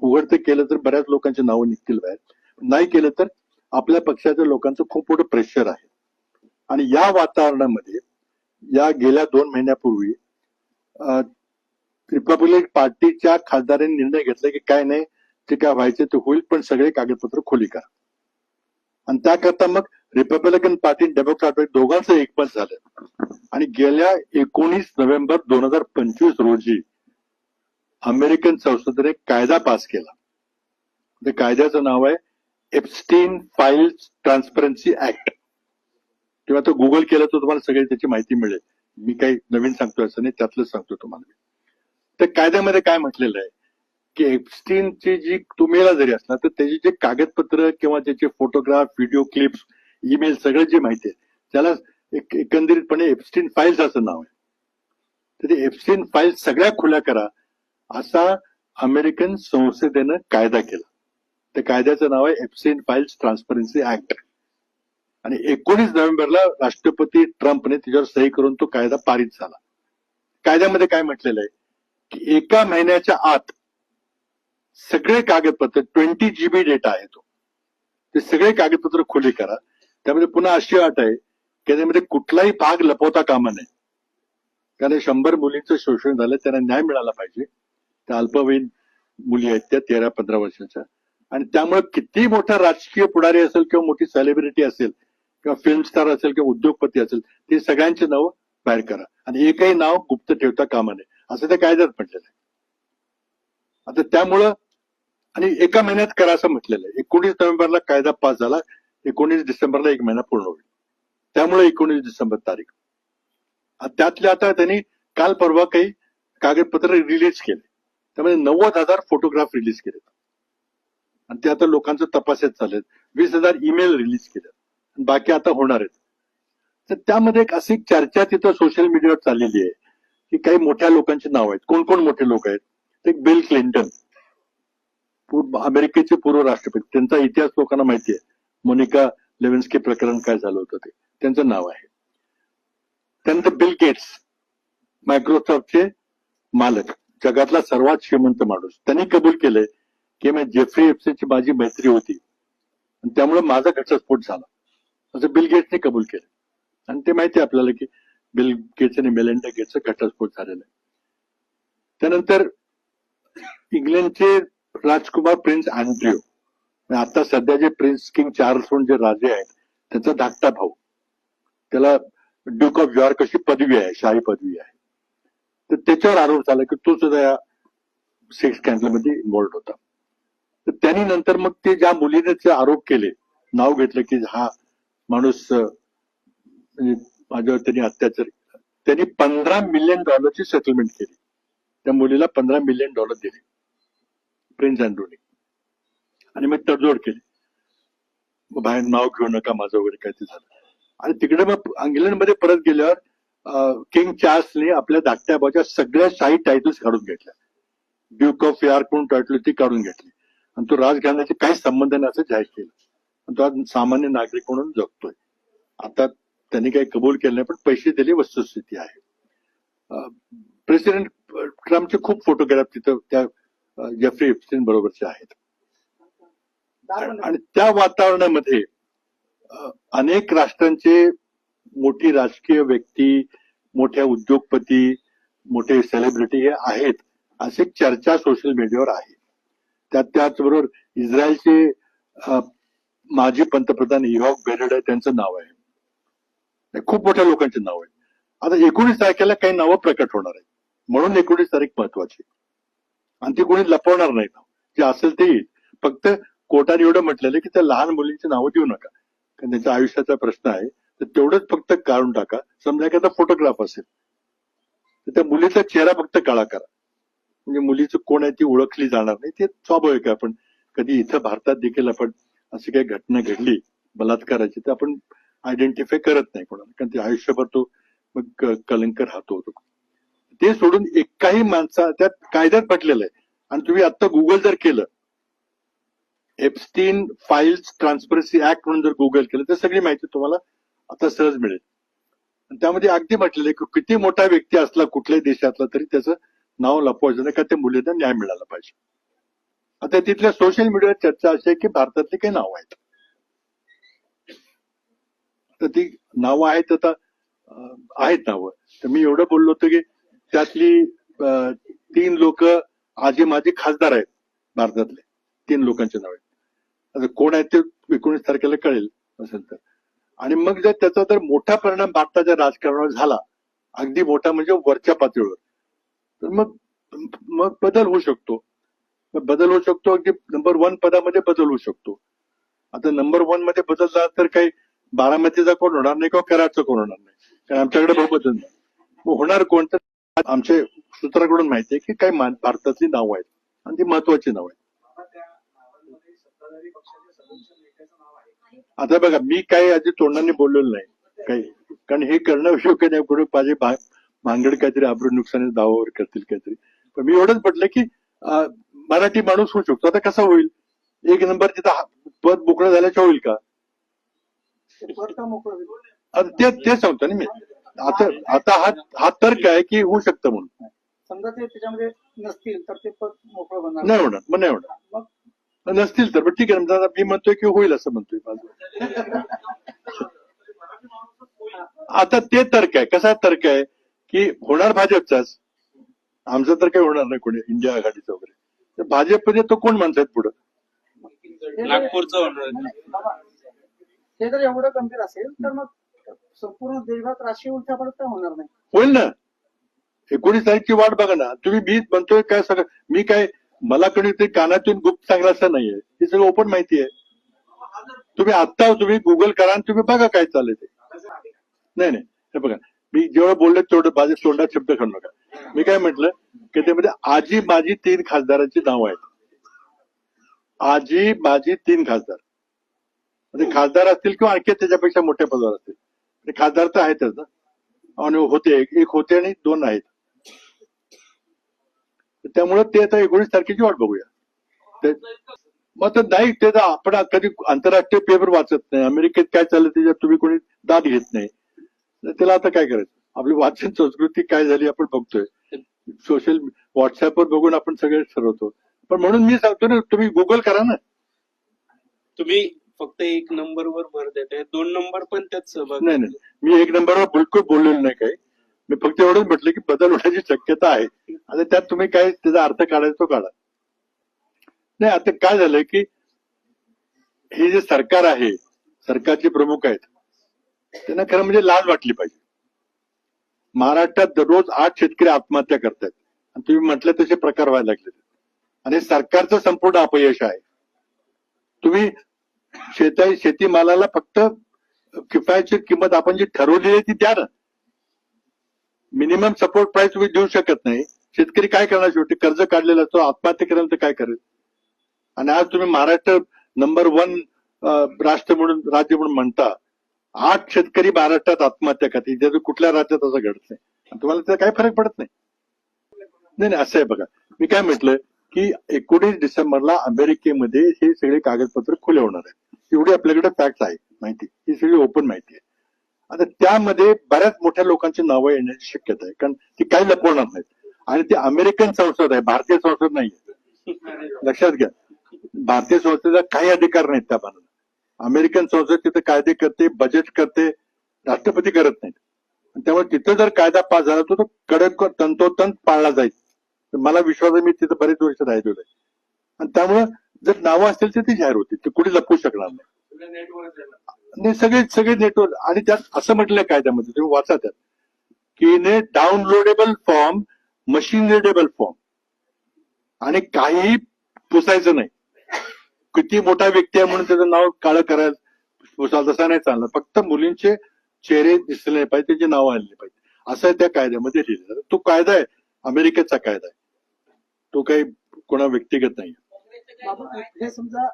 Speaker 1: उघडते केलं तर बऱ्याच लोकांची नावं निघतील बाहेर, नाही केलं तर आपल्या पक्षाच्या लोकांचं खूप मोठं प्रेशर आहे. आणि या वातावरणामध्ये या गेल्या 2 महिन्यापूर्वी रिपब्लिकन पार्टीच्या खासदारांनी निर्णय घेतला की काय नाही, ते काय व्हायचं ते होईल, पण सगळे कागदपत्र खुली करा. आणि त्याकरता मग रिपब्लिकन पार्टी डेमोक्रॅट पार्टी दोघांचं एकमत झालं. आणि गेल्या 19 नोव्हेंबर 2025 रोजी अमेरिकन संसदेने कायदा पास केला. त्या कायद्याचं नाव आहे एप्स्टीन फाइल्स ट्रान्सपरन्सी ऍक्ट. किंवा तो गुगल केलं तर तुम्हाला सगळी त्याची माहिती मिळेल. मी काही नवीन सांगतोय असं नाही, त्यातलंच सांगतो तुम्हाला. त्या कायद्यामध्ये काय म्हटलेलं आहे की एप्स्टीनची जी तुम्हाला जरी असला तर त्याची जे कागदपत्र किंवा त्याचे फोटोग्राफ, व्हिडिओ क्लिप्स, ईमेल सगळं जी माहिती आहे त्याला एकंदरीतपणे एप्स्टीन फाईल्स असं नाव आहे. तर ते एप्स्टीन फाईल्स सगळ्या खुल्या करा असा अमेरिकन संसदेनं कायदा केला. त्या कायद्याचं नाव आहे एप्स्टीन फाईल्स ट्रान्सपरन्सी ऍक्ट. आणि 19 नोव्हेंबरला राष्ट्रपती ट्रम्पने त्याच्यावर सही करून तो कायदा पारित झाला. कायद्यामध्ये काय म्हटलेलं आहे की 1 महिन्याच्या आत सगळे कागदपत्र 20 GB डेटा आहे तो, ते सगळे कागदपत्र खुले करा. त्यामध्ये पुन्हा अशी अट आहे की त्यामध्ये कुठलाही भाग लपवता कामा नये. कारण 100 मुलींचं शोषण झालं, त्यांना न्याय मिळाला पाहिजे. त्या अल्पवयीन मुली आहेत त्या 13-15 वर्षाच्या. आणि त्यामुळे किती मोठा राजकीय पुढारी असेल किंवा मोठी सेलिब्रिटी असेल किंवा फिल्म स्टार असेल किंवा उद्योगपती असेल, ते सगळ्यांची नावं बाहेर करा आणि एकही नाव गुप्त ठेवता कामा नये असं त्या कायद्यात म्हटलेलं आहे. आता त्यामुळं आणि 1 महिन्यात करा असं म्हटलेलं आहे. 19 नोव्हेंबरला कायदा पास झाला, 19 डिसेंबरला 1 महिना पूर्ण होईल. त्यामुळे 19 डिसेंबर तारीख. त्यातल्या आता त्यांनी काल परवा काही कागदपत्र रिलीज केले. त्यामध्ये 90,000 फोटोग्राफ रिलीज केले आणि ते आता लोकांचं तपासत चाललेत. 20,000 ईमेल रिलीज केले, बाकी आता होणार आहेत. तर त्यामध्ये एक अशी चर्चा तिथं सोशल मीडियावर चाललेली आहे की काही मोठ्या लोकांची नाव आहेत. कोण कोण मोठे लोक आहेत? एक बिल क्लिंटन, अमेरिकेचे पूर्व राष्ट्रपती, त्यांचा इतिहास लोकांना माहिती आहे. मोनिका लेविन्स्की प्रकरण काय झालं होतं ते त्यांचं नाव आहे. त्यानंतर बिल गेट्स, मायक्रोसॉफ्टचे मालक, जगातला सर्वात श्रीमंत माणूस, त्यांनी कबूल केलंय की मी जेफ्री एप्स्टाईनची माझी मैत्री होती आणि त्यामुळे माझा घटस्फोट झाला, असं बिल गेट्सने कबूल केलं. आणि ते माहिती आहे आपल्याला की बिल गेट्स आणि मेलिंडा गेट्सचा घटस्फोट झालेला आहे. त्यानंतर इंग्लंडचे राजकुमार प्रिन्स अँड्र्यू, आता सध्या जे प्रिन्स किंग चार्ल्स म्हणून जे राजे आहेत त्याचा धाकटा भाऊ, त्याला ड्यूक ऑफ यॉर्क अशी पदवी आहे, शाही पदवी आहे. तर त्याच्यावर आरोप झाला की तो सुद्धा या सेक्स स्कॅन्डलमध्ये इन्व्हॉल्ड होता. तर त्यांनी नंतर मग ते ज्या मुलीने ते आरोप केले, नाव घेतलं की हा माणूस माझ्यावर त्यांनी अत्याचार केला, त्यांनी $15 मिलियन सेटलमेंट केली. त्या मुलीला $15 मिलियन दिले प्रिन्स अँड्रूने आणि मग तडजोड केली, बाहेर नाव घेऊ नका माझं वगैरे काय ते झालं. आणि तिकडे मग इंग्लंडमध्ये परत गेल्यावर किंग चार्ल्सने आपल्या धाकट्या भावाच्या सगळ्या शाही टायटल्स काढून घेतल्या. ड्यूक ऑफ यॉर्क म्हणून टायटल ती काढून घेतली आणि तो राजघराण्याचे काही संबंध नाही असं जाहीर केलं. तो आज सामान्य नागरिक म्हणून जगतोय. आता त्यांनी काही कबूल केलं नाही, पण पैसे दिले, वस्तुस्थिती आहे. प्रेसिडेंट ट्रम्पचे खूप फोटोग्राफ तिथं त्या जेफ्री एप्स्टाईन बरोबरचे आहेत. आणि त्या वातावरणामध्ये अनेक राष्ट्रांचे मोठी राजकीय व्यक्ती, मोठ्या उद्योगपती, मोठे सेलिब्रिटी हे आहेत अशी चर्चा सोशल मीडियावर आहे. त्याचबरोबर इस्रायलचे माजी पंतप्रधान इव्हाक बेरेड आहे, त्यांचं नाव आहे. खूप मोठ्या लोकांचे नाव आहे. आता 19 तारखेला काही नावं प्रकट होणार आहेत, म्हणून 19 तारीख महत्वाची आणि ती कोणी लपवणार नाही. नाव जे असेल ते येईल. फक्त कोर्टाने एवढं म्हटलेलं की त्या लहान मुलींची नावं देऊ नका, कारण त्यांच्या आयुष्याचा प्रश्न आहे. तर तेवढंच फक्त काढून टाका. समजा एखादा फोटोग्राफ असेल तर त्या मुलीचा चेहरा फक्त काळा करा, म्हणजे मुलीचं कोण आहे ती ओळखली जाणार नाही. ते स्वाभाविक आहे. आपण कधी इथं भारतात देखील आपण अशी काही घटना घडली बलात्काराची तर आपण आयडेंटिफाय करत नाही कोणाला, कारण ते आयुष्यभर तो मग कलंक राहतो. ते सोडून एकाही माणसा त्यात कायद्यात म्हटलेलं आहे. आणि तुम्ही आता गुगल जर केलं, एप्स्टीन फाईल्स ट्रान्सपरन्सी ऍक्ट म्हणून जर गुगल केलं तर सगळी माहिती तुम्हाला आता सहज मिळेल. आणि त्यामध्ये अगदी म्हटलेलं आहे की किती मोठा व्यक्ती असला कुठल्याही देशातला तरी त्याचं नाव लपवायचं नाही, का त्या मुलींना न्याय मिळाला पाहिजे. आता तिथल्या सोशल मीडियावर चर्चा अशी आहे की भारतातली काही नावं आहेत, तर ती नावं आहेत. आता आहेत नावं, तर मी एवढं बोललो होतो की त्यातली 3 लोक आजी माझे खासदार आहेत भारतातले. 3 लोकांचे नाव आहेत. आता कोण आहेत ते 19 तारखेला कळेल असेल तर. आणि मग जर त्याचा जर मोठा परिणाम भारताच्या राजकारणावर झाला, अगदी मोठा म्हणजे वरच्या पातळीवर, तर मग बदल होऊ शकतो. बदल होऊ शकतो, अगदी नंबर 1 पदामध्ये बदल होऊ शकतो. आता नंबर 1 मध्ये बदल झाला तर काही बारामतीचा कोण होणार नाही किंवा कराडचा कोण होणार नाही, कारण आमच्याकडे बहुमत नाही. मग होणार कोण? तर आमच्या सूत्राकडून माहिती आहे की काही भारतातली नावं आहेत आणि ती महत्वाची नावं आहेत. आता बघा, मी काही आधी तोंडाने बोललेलो नाही काही, कारण हे करणं योग्य नाही. पुढे माझे भांगड काहीतरी आबरू नुकसानी दावावर करतील काहीतरी. पण मी एवढंच म्हटलं की मराठी माणूस होऊ शकतो. आता कसं होईल? 1 नंबर तिथं पद मोकळं झाल्याच्या होईल का? ते सांगतो ना मी. आता हा तर्क आहे की होऊ शकतं म्हणून.
Speaker 2: समजा ते त्याच्यामध्ये नसतील तर ते पद मोकळं होणार
Speaker 1: नाही होणार. मग नाही होणार. नसतील तर ठीक आहे. मी म्हणतोय की होईल असं म्हणतोय माझं. आता ते तर्क आहे. कसा तर्क आहे की होणार भाजपचाच, आमचं तर काही होणार नाही कोणी इंडिया आघाडीचं वगैरे. तर भाजपमध्ये तो कोण माणसं आहेत पुढं?
Speaker 3: नागपूरचं होणार.
Speaker 2: हे जर एवढं गंभीर असेल तर मग संपूर्ण देशात राष्ट्रीय उलथापालथ का होणार नाही?
Speaker 1: होईल ना. 19 तारीखची वाट बघा ना तुम्ही. मी म्हणतोय काय सगळं, मी काय मला कोणी ते कानातून गुप्त सांगला असं नाहीये. हे सगळं ओपन माहिती आहे. तुम्ही गुगल करा आणि तुम्ही बघा काय चाललंय ते. नाही हे बघा, मी जेवढं बोललो तेवढं माझ्या तोंडात शब्द घालू नका. मी काय म्हटलं की त्यामध्ये आजी माझी 3 खासदारांची नावं आहेत. आजी माझी 3 खासदार, म्हणजे खासदार असतील किंवा आणखी त्याच्यापेक्षा मोठ्या पदावर असतील. खासदार तर आहेतच ना. आणि होते, एक होते आणि 2 आहेत. त्यामुळे ते आता 19 तारखेची वाट बघूया. मग तर नाही, ते आपण कधी आंतरराष्ट्रीय पेपर वाचत नाही. अमेरिकेत काय चाललं त्याच्यात तुम्ही कोणी दाद घेत नाही. त्याला आता काय करायचं? आपली वाचन संस्कृती काय झाली आपण बघतोय. सोशल व्हॉट्सअपवर बघून आपण सगळे ठरवतो. पण म्हणून मी सांगतो ना, तुम्ही गुगल करा ना.
Speaker 3: तुम्ही फक्त 1 नंबरवर भर देताय, 2 नंबर पण त्यात सहभाग.
Speaker 1: नाही, मी 1 नंबरवर बिलकुल बोललेलो नाही काही. मी फक्त एवढंच म्हटलं की बदल होण्याची शक्यता आहे. आता त्यात तुम्ही काय त्याचा अर्थ काढायचा तो काढा. नाही, आता काय झालंय की हे जे सरकार आहे, सरकारचे प्रमुख आहेत, त्यांना खरं म्हणजे लाज वाटली पाहिजे. महाराष्ट्रात दररोज 8 शेतकरी आत्महत्या करतात आणि तुम्ही म्हटलं तसे प्रकार व्हायला लागले. आणि सरकारचं संपूर्ण अपयश आहे. तुम्ही शेतीमालाला फक्त किफायतशीर किंमत आपण जी ठरवली आहे ती द्या ना. मिनिमम सपोर्ट प्राइस तुम्ही देऊ शकत नाही. शेतकरी काय करणार? शेवटी कर्ज काढलेला असतो, आत्महत्या करायला तर काय करेल? आणि आज तुम्ही महाराष्ट्र नंबर 1 राज्य म्हणून म्हणता. 8 शेतकरी महाराष्ट्रात आत्महत्या करते, ज्याचं कुठल्या राज्यात असं घडत नाही. तुम्हाला त्याचा काही फरक पडत नाही. नाही असं आहे बघा, मी काय म्हटलं की 19 डिसेंबरला अमेरिकेमध्ये हे सगळे कागदपत्र खुले होणार आहे. एवढी आपल्याकडे फॅक्ट आहे, माहिती, ही सगळी ओपन माहिती आहे. आता त्यामध्ये बऱ्याच मोठ्या लोकांची नावं येण्याची शक्यता आहे, कारण ती काही लपवणार नाहीत. आणि ते अमेरिकन संसद आहे, भारतीय संसद नाही. लक्षात घ्या, भारतीय संसदेला काही अधिकार नाहीत त्या बाजूला. अमेरिकन संसद तिथे कायदे करते, बजेट करते, राष्ट्रपती करत नाहीत. त्यामुळे तिथं जर कायदा पास झाला तो कडक तंतोतंत पाळला जाईल. मला विश्वास आहे, मी तिथं बरेच वर्ष राहिलेलो आहे. आणि त्यामुळे जर नावं असतील तर ती जाहीर होती, ते कुठे लपवू शकणार नाही. सगळे नेटवर्क. आणि त्यात असं म्हटलंय कायद्यामध्ये, तुम्ही वाचा त्यात की downloadable form, machine readable form, आणि काहीही पुसायचं नाही. किती मोठा व्यक्ती आहे म्हणून त्याचं नाव काळं करायला पुसायला तसा नाही चालणार. फक्त मुलींचे चेहरे दिसले नाही पाहिजे, त्याची नावं आली पाहिजे, असं त्या कायद्यामध्ये लिहिलेलं. तो कायदा आहे, अमेरिकेचा कायदा आहे, तो काही कोणा व्यक्तिगत नाही.
Speaker 2: हे समजा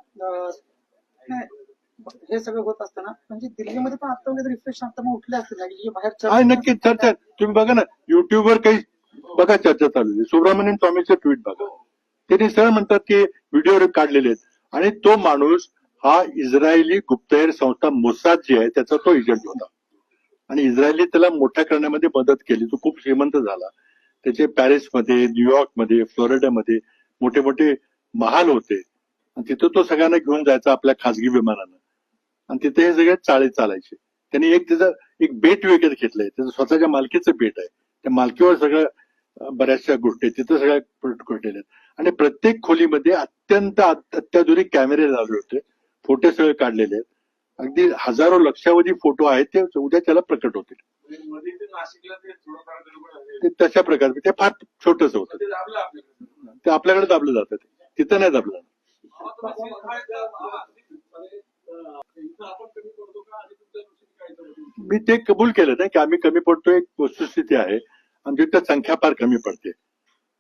Speaker 2: हे सगळं होत असताना म्हणजे दिल्लीमध्ये पण आता रिफ्रेश आता मग उठले असतील बाहेर.
Speaker 1: नक्कीच चर्चा. तुम्ही बघा ना, युट्यूबवर काही बघा चर्चा चालू आहे. सुब्रमण्यन स्वामीचं ट्विट बघा. त्यांनी सरळ म्हणतात की व्हिडिओ काढलेले आहेत आणि तो माणूस हा इस्रायली गुप्तहेर संस्था मोसाद जी आहे त्याचा तो एजंट होता आणि इस्रायली त्याला मोठ्या करण्यामध्ये मदत केली. तो खूप श्रीमंत झाला. त्याचे पॅरिसमध्ये, न्यूयॉर्कमध्ये, फ्लोरिडामध्ये मोठे मोठे महाल होते आणि तिथं तो सगळ्यांना घेऊन जायचा आपल्या खासगी विमानानं आणि तिथे हे सगळे चाळे चालायचे. त्यांनी त्याचं एक बेट विकत घेतलंय. त्याचं स्वतःच्या मालकीचं बेट आहे. त्या मालकीवर सगळं बऱ्याचशा गोष्टी आहेत. तिथं सगळ्या गोष्टी आहेत आणि प्रत्येक खोलीमध्ये अत्यंत अत्याधुनिक कॅमेरे लावले होते. फोटो सगळे काढलेले आहेत. अगदी हजारो लक्षावधी फोटो आहेत ते उद्या त्याला प्रकट होतील. ते तशा प्रकारे ते फार छोटस होतं. ते आपल्याकडे दाबलं जातं. तिथं नाही दाबलं. मी ते कबूल केलं नाही की आम्ही कमी पडतो. एक वस्तुस्थिती आहे. आमची इथं संख्या फार कमी पडते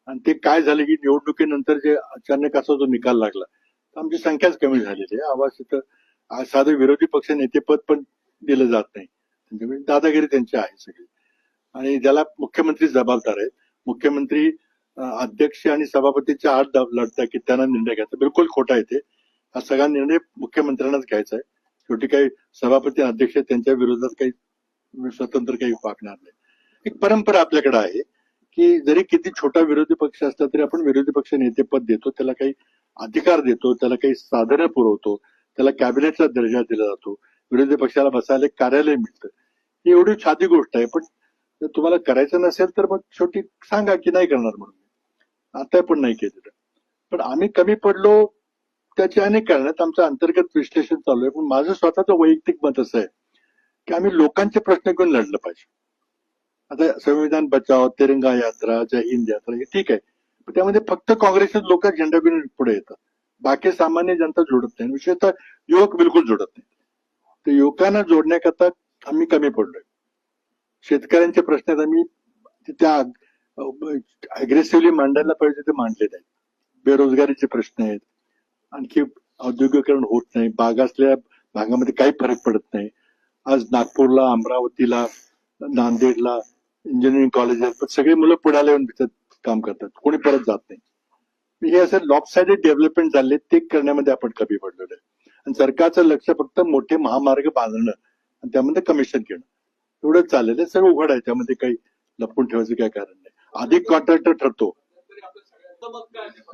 Speaker 1: आणि ते काय झालं की निवडणुकीनंतर जे अचानक असा जो निकाल लागला तर आमची संख्याच कमी झालेली आहे. आवाज तिथं साधं विरोधी पक्ष नेतेपद पण दिलं जात नाही. त्यांच्यामुळे दादागिरी त्यांची आहे सगळी आणि ज्याला मुख्यमंत्री जबाबदार आहेत. मुख्यमंत्री अध्यक्ष आणि सभापतीच्या आत लढतात की त्यांना निर्णय घ्यायचा. बिलकुल खोटा येते. हा सगळा निर्णय मुख्यमंत्र्यांनाच घ्यायचा आहे. शेवटी काही सभापती अध्यक्ष त्यांच्या विरोधात काही स्वतंत्र काही वागणार नाही. एक परंपरा आपल्याकडे आहे की जरी किती छोटा विरोधी पक्ष असला तरी आपण विरोधी पक्ष नेतेपद देतो. त्याला काही अधिकार देतो. त्याला काही साधनं पुरवतो. त्याला कॅबिनेटचा दर्जा दिला जातो. विरोधी पक्षाला बसायला एक कार्यालय मिळतं. ही एवढी साधी गोष्ट आहे. पण जर तुम्हाला करायचं नसेल तर मग शेवटी सांगा की नाही करणार म्हणून. आता पण नाही केलेलं. पण आम्ही कमी पडलो त्याचे अनेक कारण आहेत. आमचं अंतर्गत विश्लेषण चालू आहे. पण माझं स्वतःचं वैयक्तिक मत असं आहे की आम्ही लोकांचे प्रश्न घेऊन लढलं पाहिजे. आता संविधान बचाव, तिरंगा यात्रा, जय हिंद यात्रा हे ठीक आहे. पण त्यामध्ये फक्त काँग्रेसचे लोक झेंडा घेऊन पुढे येतात. बाकी सामान्य जनता जोडत नाही. विशेषतः युवक बिलकुल जोडत नाही. तर युवकांना जोडण्याकरता आम्ही कमी पडलोय. शेतकऱ्यांचे प्रश्न आहेत आम्ही त्या अग्रेसिव्हली मांडायला पाहिजे ते मांडलेले आहेत. बेरोजगारीचे प्रश्न आहेत. आणखी औद्योगिकरण होत नाही. बागा असलेल्या भागामध्ये काही फरक पडत नाही. आज नागपूरला, अमरावतीला, नांदेडला इंजिनिअरिंग कॉलेज आहेत. पण सगळी मुलं पुण्याला येऊन काम करतात. कोणी परत जात नाही. हे असं लॉपसाइडेड डेव्हलपमेंट झाले ते करण्यामध्ये आपण कमी पडलेलो आहे. आणि सरकारचं लक्ष फक्त मोठे महामार्ग बांधणं आणि त्यामध्ये कमिशन घेणं एवढंच चाललेलं आहे. सगळं उघड आहे. त्यामध्ये काही लपवून ठेवायचं काही कारण नाही. अधिक कॉन्ट्रॅक्टर ठरतो.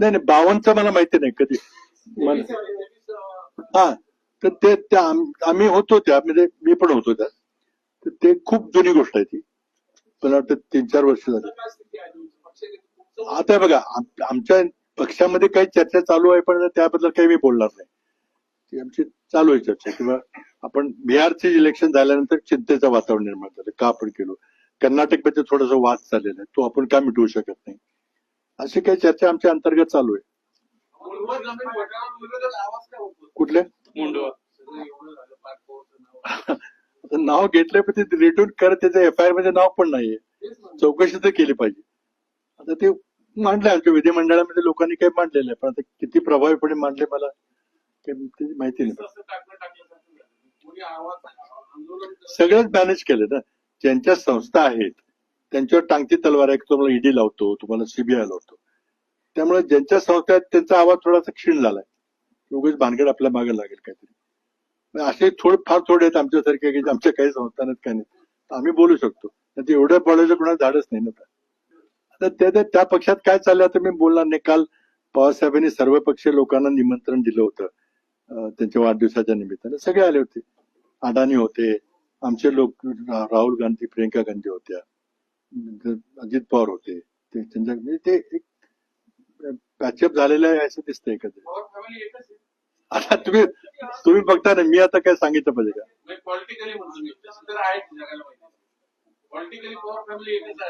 Speaker 1: नाही 52चं मला माहिती नाही कधी. हा तर ते आम्ही होतो त्यामध्ये. मी पण होतो त्यात. तर ते खूप जुनी गोष्ट आहे ती. मला वाटतं 3-4 वर्ष झाली. आता बघा आमच्या पक्षामध्ये काही चर्चा चालू आहे पण त्याबद्दल काही मी बोलणार नाही. ती आमची चालू आहे चर्चा. किंवा आपण बिहारचे इलेक्शन झाल्यानंतर चिंतेचं वातावरण निर्माण झालं. का आपण केलो. कर्नाटकमध्ये थोडासा वाद चाललेला आहे. तो आपण का मिटवू शकत नाही. अशी काही चर्चा आमच्या अंतर्गत चालू आहे. कुठले नाव घेतलंय पण ते रिटर्न करत त्याचं FIR मध्ये नाव पण नाहीये. चौकशी तर केली पाहिजे. आता ते मांडलंय आमच्या विधिमंडळामध्ये लोकांनी काही मांडलेलं आहे. पण आता किती प्रभावीपणे मांडले मला माहिती नाही. सगळंच मॅनेज केलं ना. ज्यांच्या संस्था आहेत त्यांच्यावर टांगती तलवार आहे. तुम्हाला ED लावतो, तुम्हाला CBI लावतो. त्यामुळे ज्यांच्या संस्था आहेत त्यांचा आवाज थोडासा क्षीण झालाय. उगाच भानगड आपल्या मागे लागेल काहीतरी. असे फार थोडे आहेत आमच्यासारखे की आमच्या काही संस्था नाहीत काही नाही. आम्ही बोलू शकतो. ते एवढं बोलायचं कोणाला धाडच नाही ना. आता त्या पक्षात काय चाललं आता मी बोलणार नाही. काल पवारसाहेबांनी सर्व पक्षीय लोकांना निमंत्रण दिलं होतं. त्यांच्या वाढदिवसाच्या निमित्ताने सगळे आले होते. अडाणी होते. आमचे लोक राहुल गांधी, प्रियंका गांधी होत्या. अजित पवार होते. त्यांच्या ते एक पॅचअप झालेलं आहे असं दिसतंय कधी. आता तुम्ही बघता ना. मी आता काय सांगितलं पाहिजे का.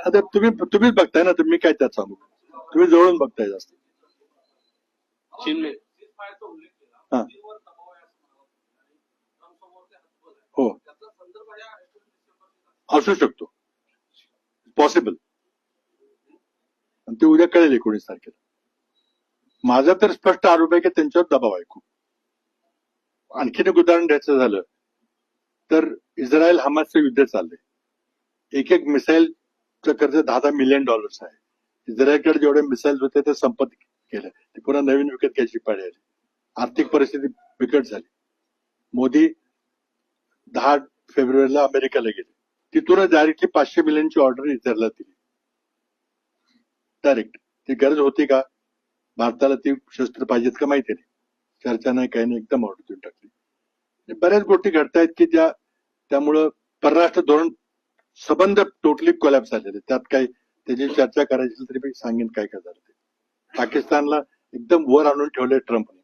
Speaker 1: आता तुम्हीच बघताय ना. तुम्ही काय त्यात सांगू. तुम्ही जवळून बघताय जास्त. हा हो असू शकतो. पॉसिबल. ते उद्या कळेल 19 तारखेला. माझा तर स्पष्ट आरोप आहे की त्यांच्यावर दबाव आहे खूप. आणखीन एक उदाहरण द्यायचं झालं तर इस्रायल हमासचं युद्ध चाललंय. एक मिसाईलचं कर्ज $10 मिलियन आहे. इस्रायलकडे जेवढे मिसाईल्स होते ते संपत केले, ते पुन्हा नवीन विकत घ्यायची पाळी आली. आर्थिक परिस्थिती बिकट झाली. मोदी 10 फेब्रुवारीला अमेरिकेला गेले, तिथूनच डायरेक्टली 500 मिलियनची ऑर्डर इस्रायलला दिली डायरेक्ट. ती गरज होती का? भारताला ती शस्त्र पाहिजेत का माहिती नाही, चर्चा नाही काही नाही, एकदम ऑर्डर देऊन टाकली. बऱ्याच गोष्टी घडतायत की त्यामुळं परराष्ट्र धोरण संबंध टोटली कोलॅप्स झालेले. त्यात काही त्याची चर्चा करायची असेल तरी मी सांगेन काय काय झालं ते. पाकिस्तानला एकदम वर आणून ठेवले ट्रम्पने,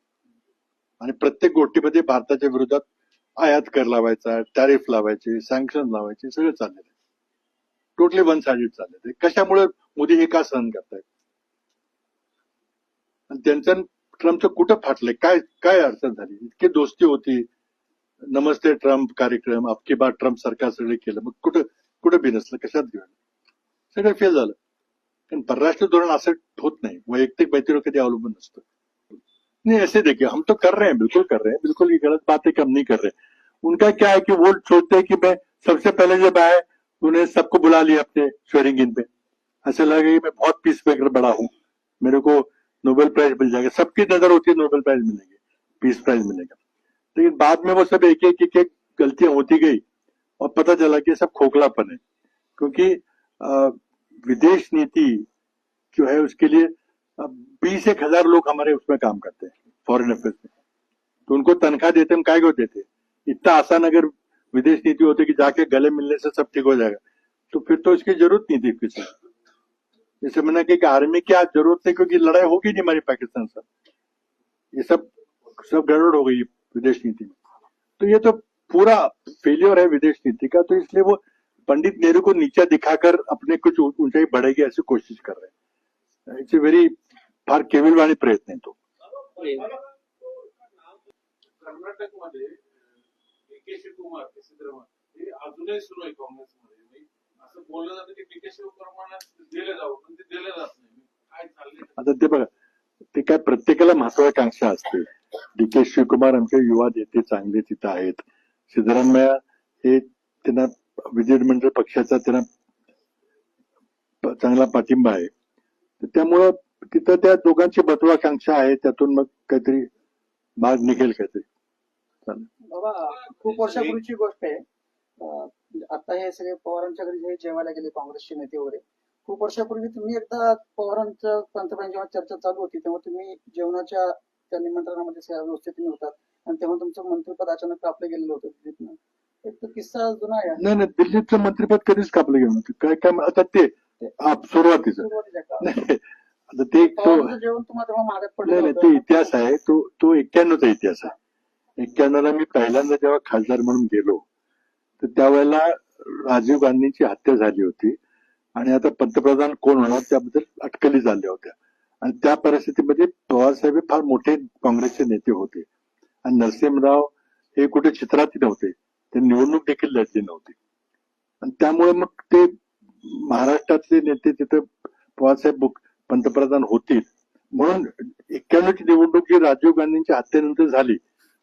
Speaker 1: आणि प्रत्येक गोष्टीमध्ये भारताच्या विरोधात आयात कर लावायचा, टॅरिफ लावायचे, सँक्शन लावायचे, सगळं चाललेलं आहे. टोटली वन साइडेड चाललेलं आहे. कशामुळे मोदी हे का सहन करतायत? आणि त्यांचं ट्रम्पचं कुठं फाटलंय? काय काय अडचण झाली? इतकी दोस्ती होती, नमस्ते ट्रम्प कार्यक्रम, अबकी बार ट्रम्प सरकार सगळे केलं, मग कुठं कुठं बिनसलं? कशात घेऊन सगळं फेल झालं. कारण परराष्ट्र धोरण असं होत नाही, वैयक्तिक मैत्रीवर कधी अवलंबून नसतं. नहीं, ऐसे देखिए, हम तो कर रहे हैं, बिल्कुल कर रहे हैं, बिल्कुल ये गलत बात है कि हम नहीं कर रहे. उनका क्या है कि वो सोचते हैं कि मैं सबसे पहले जब आए उन्हें सबको बुला लिया अपने स्वेरिंग इन पे, ऐसा लगे कि मैं बहुत पीस मेकर बड़ा हूँ, मेरे को नोबेल प्राइज मिल जाएगा. सबकी नजर होती है नोबेल प्राइज मिलेगी, पीस प्राइज मिलेगा. लेकिन बाद में वो सब एक एक गलतियां होती गई और पता चला कि सब खोखलापन है. क्योंकि विदेश नीति जो है उसके लिए 20,000 लोग हमारे उसमें काम करते हैं, फॉरेन अफेयर्स में. तो उनको तनख्वाह देते हम काय को देते? इतना आसान अगर विदेश नीति होती कि जाके गले मिलने से सब ठीक हो जाएगा, तो फिर तो इसकी जरूरत नहीं थी किसी. जैसे मैंने कहा कि आर्मी की आज जरूरत नहीं, क्योंकि लड़ाई होगी नहीं हमारी पाकिस्तान से. ये सब गड़बड़ हो गई विदेश नीति में. तो ये तो पूरा फेलियर है विदेश नीति का. तो इसलिए वो पंडित नेहरू को नीचा दिखाकर अपने कुछ ऊंचाई बढ़ेगी ऐसी कोशिश कर रहे हैं. इट्स ए व्हेरी फार केविलवाणी प्रयत्न आहे तो.
Speaker 4: कर्नाटकमध्ये डी.के. शिवकुमार ते सिद्धरामय्या हे अजूनही सुरू आहे काँग्रेसमध्ये. असं बोललं जातं की डी.के. शिवकुमारांना दिले जावं, पण ते दिले जात नाही. काय चाललंय?
Speaker 1: आता ते बघा, ते काय प्रत्येकाला महत्वाकांक्षा असते. डी.के. शिवकुमार आमचे युवा नेते चांगले तिथं आहेत. सिद्धरामय्या हे त्यांना विधिमंडळ पक्षाचा त्यांना चांगला पाठिंबा आहे. तर त्यामुळं तिथं त्या दोघांची महत्वाकांक्षा आहे, त्यातून मग काहीतरी मार्ग निघेल काहीतरी. चालेल.
Speaker 2: बाबा, खूप वर्षापूर्वीची गोष्ट आहे. आता हे सगळे पवारांच्या घरी जे जेवायला गेले काँग्रेसचे नेते वगैरे, खूप वर्षापूर्वी तुम्ही एकदा पवारांचं पंतप्रधान जेव्हा चर्चा चालू होती तेव्हा तुम्ही जेवणाच्या त्या निमंत्रणामध्ये व्यवस्थित तुम्ही होतात, आणि तेव्हा तुमचं मंत्रिपद अचानक कापलं गेलेलं होतं दिल्लीतनं. एक तो किस्सा जुना आहे.
Speaker 1: नाही नाही, दिल्लीचं मंत्रिपद कधीच कापलं गेलं नव्हतं. काय काय आता ते सुरुवातीचं
Speaker 2: सुरुवातीच्या काळात.
Speaker 1: नाही, आता ते तो
Speaker 2: पवारांचं जेवण तुम्हाला तेव्हा महागात
Speaker 1: नाही
Speaker 2: पडलं
Speaker 1: नाही,
Speaker 2: होतं.
Speaker 1: ते इतिहास आहे. तो 91चा इतिहास आहे. 91ला मी पहिल्यांदा जेव्हा खासदार म्हणून गेलो, तर त्यावेळेला राजीव गांधींची हत्या झाली होती, आणि आता पंतप्रधान कोण होणार त्याबद्दल अटकली झाल्या होत्या. आणि त्या परिस्थितीमध्ये पवारसाहेब हे फार मोठे काँग्रेसचे नेते होते, आणि नरसिंहराव हे कुठे चित्रात नव्हते, ते निवडणूक देखील लढली नव्हती. आणि त्यामुळे मग ते महाराष्ट्रातले नेते तिथं पवारसाहेब पंतप्रधान होतील म्हणून 91ची निवडणूक जी राजीव गांधींच्या हत्येनंतर झाली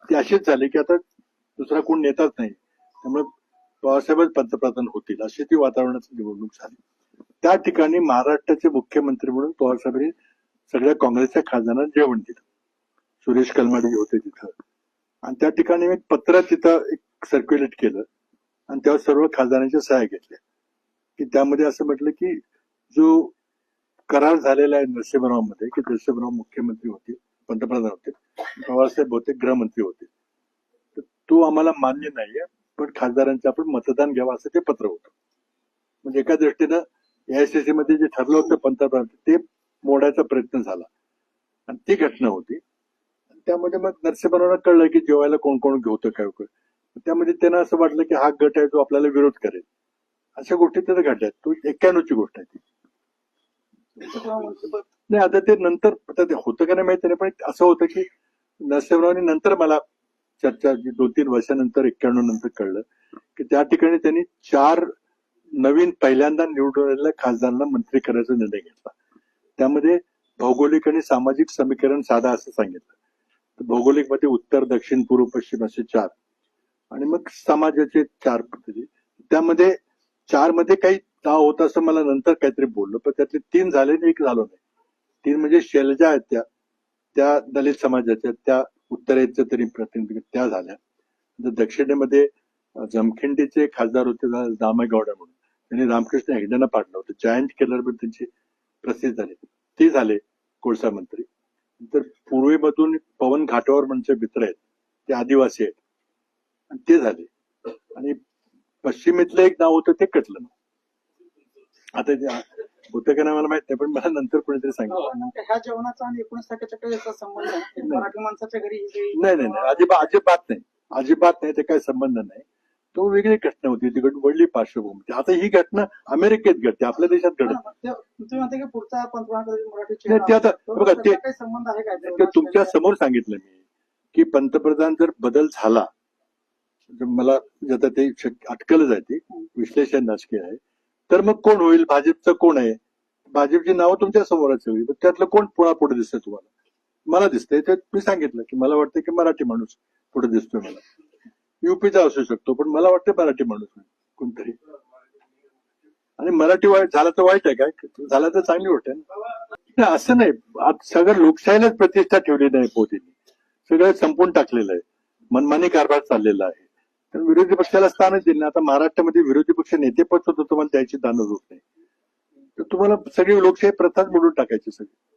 Speaker 1: ती अशीच झाली की आता दुसरा कोण नेताच नाही, त्यामुळे पवारसाहेबच पंतप्रधान होतील अशी ती वातावरणाची निवडणूक झाली. त्या ठिकाणी महाराष्ट्राचे मुख्यमंत्री म्हणून पवारसाहेबांनी सगळ्या काँग्रेसच्या खासदारांना जेवण दिलं. सुरेश कलमाडी होते तिथं, आणि त्या ठिकाणी एक पत्र तिथं एक सर्क्युलेट केलं, आणि त्यावर सर्व खासदारांच्या सह्या घेतल्या, की त्यामध्ये असं म्हटलं की जो करार झालेला आहे नरसिंहराव मध्ये, की नरसिंहराव मुख्यमंत्री होते, पंतप्रधान होते, पवारसाहेब होते गृहमंत्री होते, तर तो आम्हाला मान्य नाहीये, पण खासदारांचं आपण मतदान घ्यावं असं ते पत्र होतं. म्हणजे एका दृष्टीनं एआयसीसी मध्ये जे ठरलं होतं पंतप्रधान ते मोडायचा प्रयत्न झाला, आणि ती घटना होती. त्यामध्ये मग नरसिंहरावांना कळलं की जेवायला कोण कोण घेऊतं काय होतं. त्यामध्ये त्यांना असं वाटलं की हा गट आहे जो आपल्याला विरोध करेल. अशा गोष्टी तिथे घडल्यात. तो 91ची गोष्ट आहे ती. नाही, आता ते नंतर आता ते होतं का नाही माहिती नाही, पण असं होतं की नरसिंहरावांनी नंतर मला चर्चा 2-3 वर्षानंतर 91 नंतर कळलं की त्या ठिकाणी त्यांनी 4 नवीन पहिल्यांदा निवडून आलेल्या खासदारांना मंत्री करायचा निर्णय घेतला. त्यामध्ये भौगोलिक आणि सामाजिक समीकरण साधा असं सांगितलं. तर भौगोलिक मध्ये उत्तर, दक्षिण, पूर्व, पश्चिम असे 4, आणि मग समाजाचे 4 पद्धती. त्यामध्ये 4 मध्ये काही नाव होतं असं मला नंतर काहीतरी बोललो, पण त्यातले 3 झाले आणि 1 झालो नाही. 3 म्हणजे शैलजा आहेत त्या दलित समाजाच्या, त्या उत्तरेचं तरी प्रतिनिधी त्या झाल्या. दक्षिणेमध्ये जमखिंडीचे खासदार होते दामेगौडा म्हणून, त्यांनी रामकृष्ण हेगडेंना पाडलं होतं. जायंट किलर पण त्यांची प्रसिद्ध झाले, ते झाले कोळसा मंत्री. तर पूर्वेमधून पवन घाटवार म्हणजे मित्र आहेत, ते आदिवासी आहेत आणि ते झाले. आणि पश्चिमेतलं एक नाव होतं ते कटलं. आता ते होतं का नाही मला माहित नाही, पण मला नंतर कोणीतरी सांगितलं.
Speaker 2: पण नेमकं ह्या जेवणाचा आणि 19% काही याचा संबंध आहे? मराठी माणसाच्या घरी ही जी-
Speaker 1: नाही, अजिबात नाही, ते काही संबंध नाही. तो वेगळी घटना होती, तिकडून वडली पार्श्वभूमी. आता ही घटना अमेरिकेत घडते, आपल्या देशात घडत नाही.
Speaker 2: तुम्ही म्हणता की पुढचा पंतप्रधान कधी मराठी
Speaker 1: नाही, ते आता बघा, ते
Speaker 2: त्याचा काही संबंध आहे काय
Speaker 1: ते तुमच्या समोर सांगितलं मी की पंतप्रधान जर बदल झाला, तर मला आता ते अटकलच आहे, ती विश्लेषण राजकीय आहे, तर मग कोण होईल? भाजपचं कोण आहे? भाजपची नावं तुमच्या समोरच होईल, त्यातलं कोण पुढे दिसतंय तुम्हाला? मला दिसतंय ते मी सांगितलं की मला वाटतं की मराठी माणूस पुढे दिसतोय मला. युपीचा असू शकतो, पण मला वाटतं मराठी माणूस कोणतरी. आणि मराठी वाईट झाला तर वाईट आहे काय? झाला तर चांगली गोष्ट आहे ना. असं नाही, आज सगळं लोकशाहीलाच प्रतिष्ठा ठेवली नाही मोदींनी, सगळं संपून टाकलेलं आहे, मनमानी कारभार चाललेला आहे. तर विरोधी पक्षाला स्थानच दिलं नाही. आता महाराष्ट्रामध्ये विरोधी पक्ष नेतेपद सुद्धा तुम्हाला द्यायची दानच होत नाही. तर तुम्हाला सगळी लोकशाही प्रथाच मोडून टाकायची सगळी.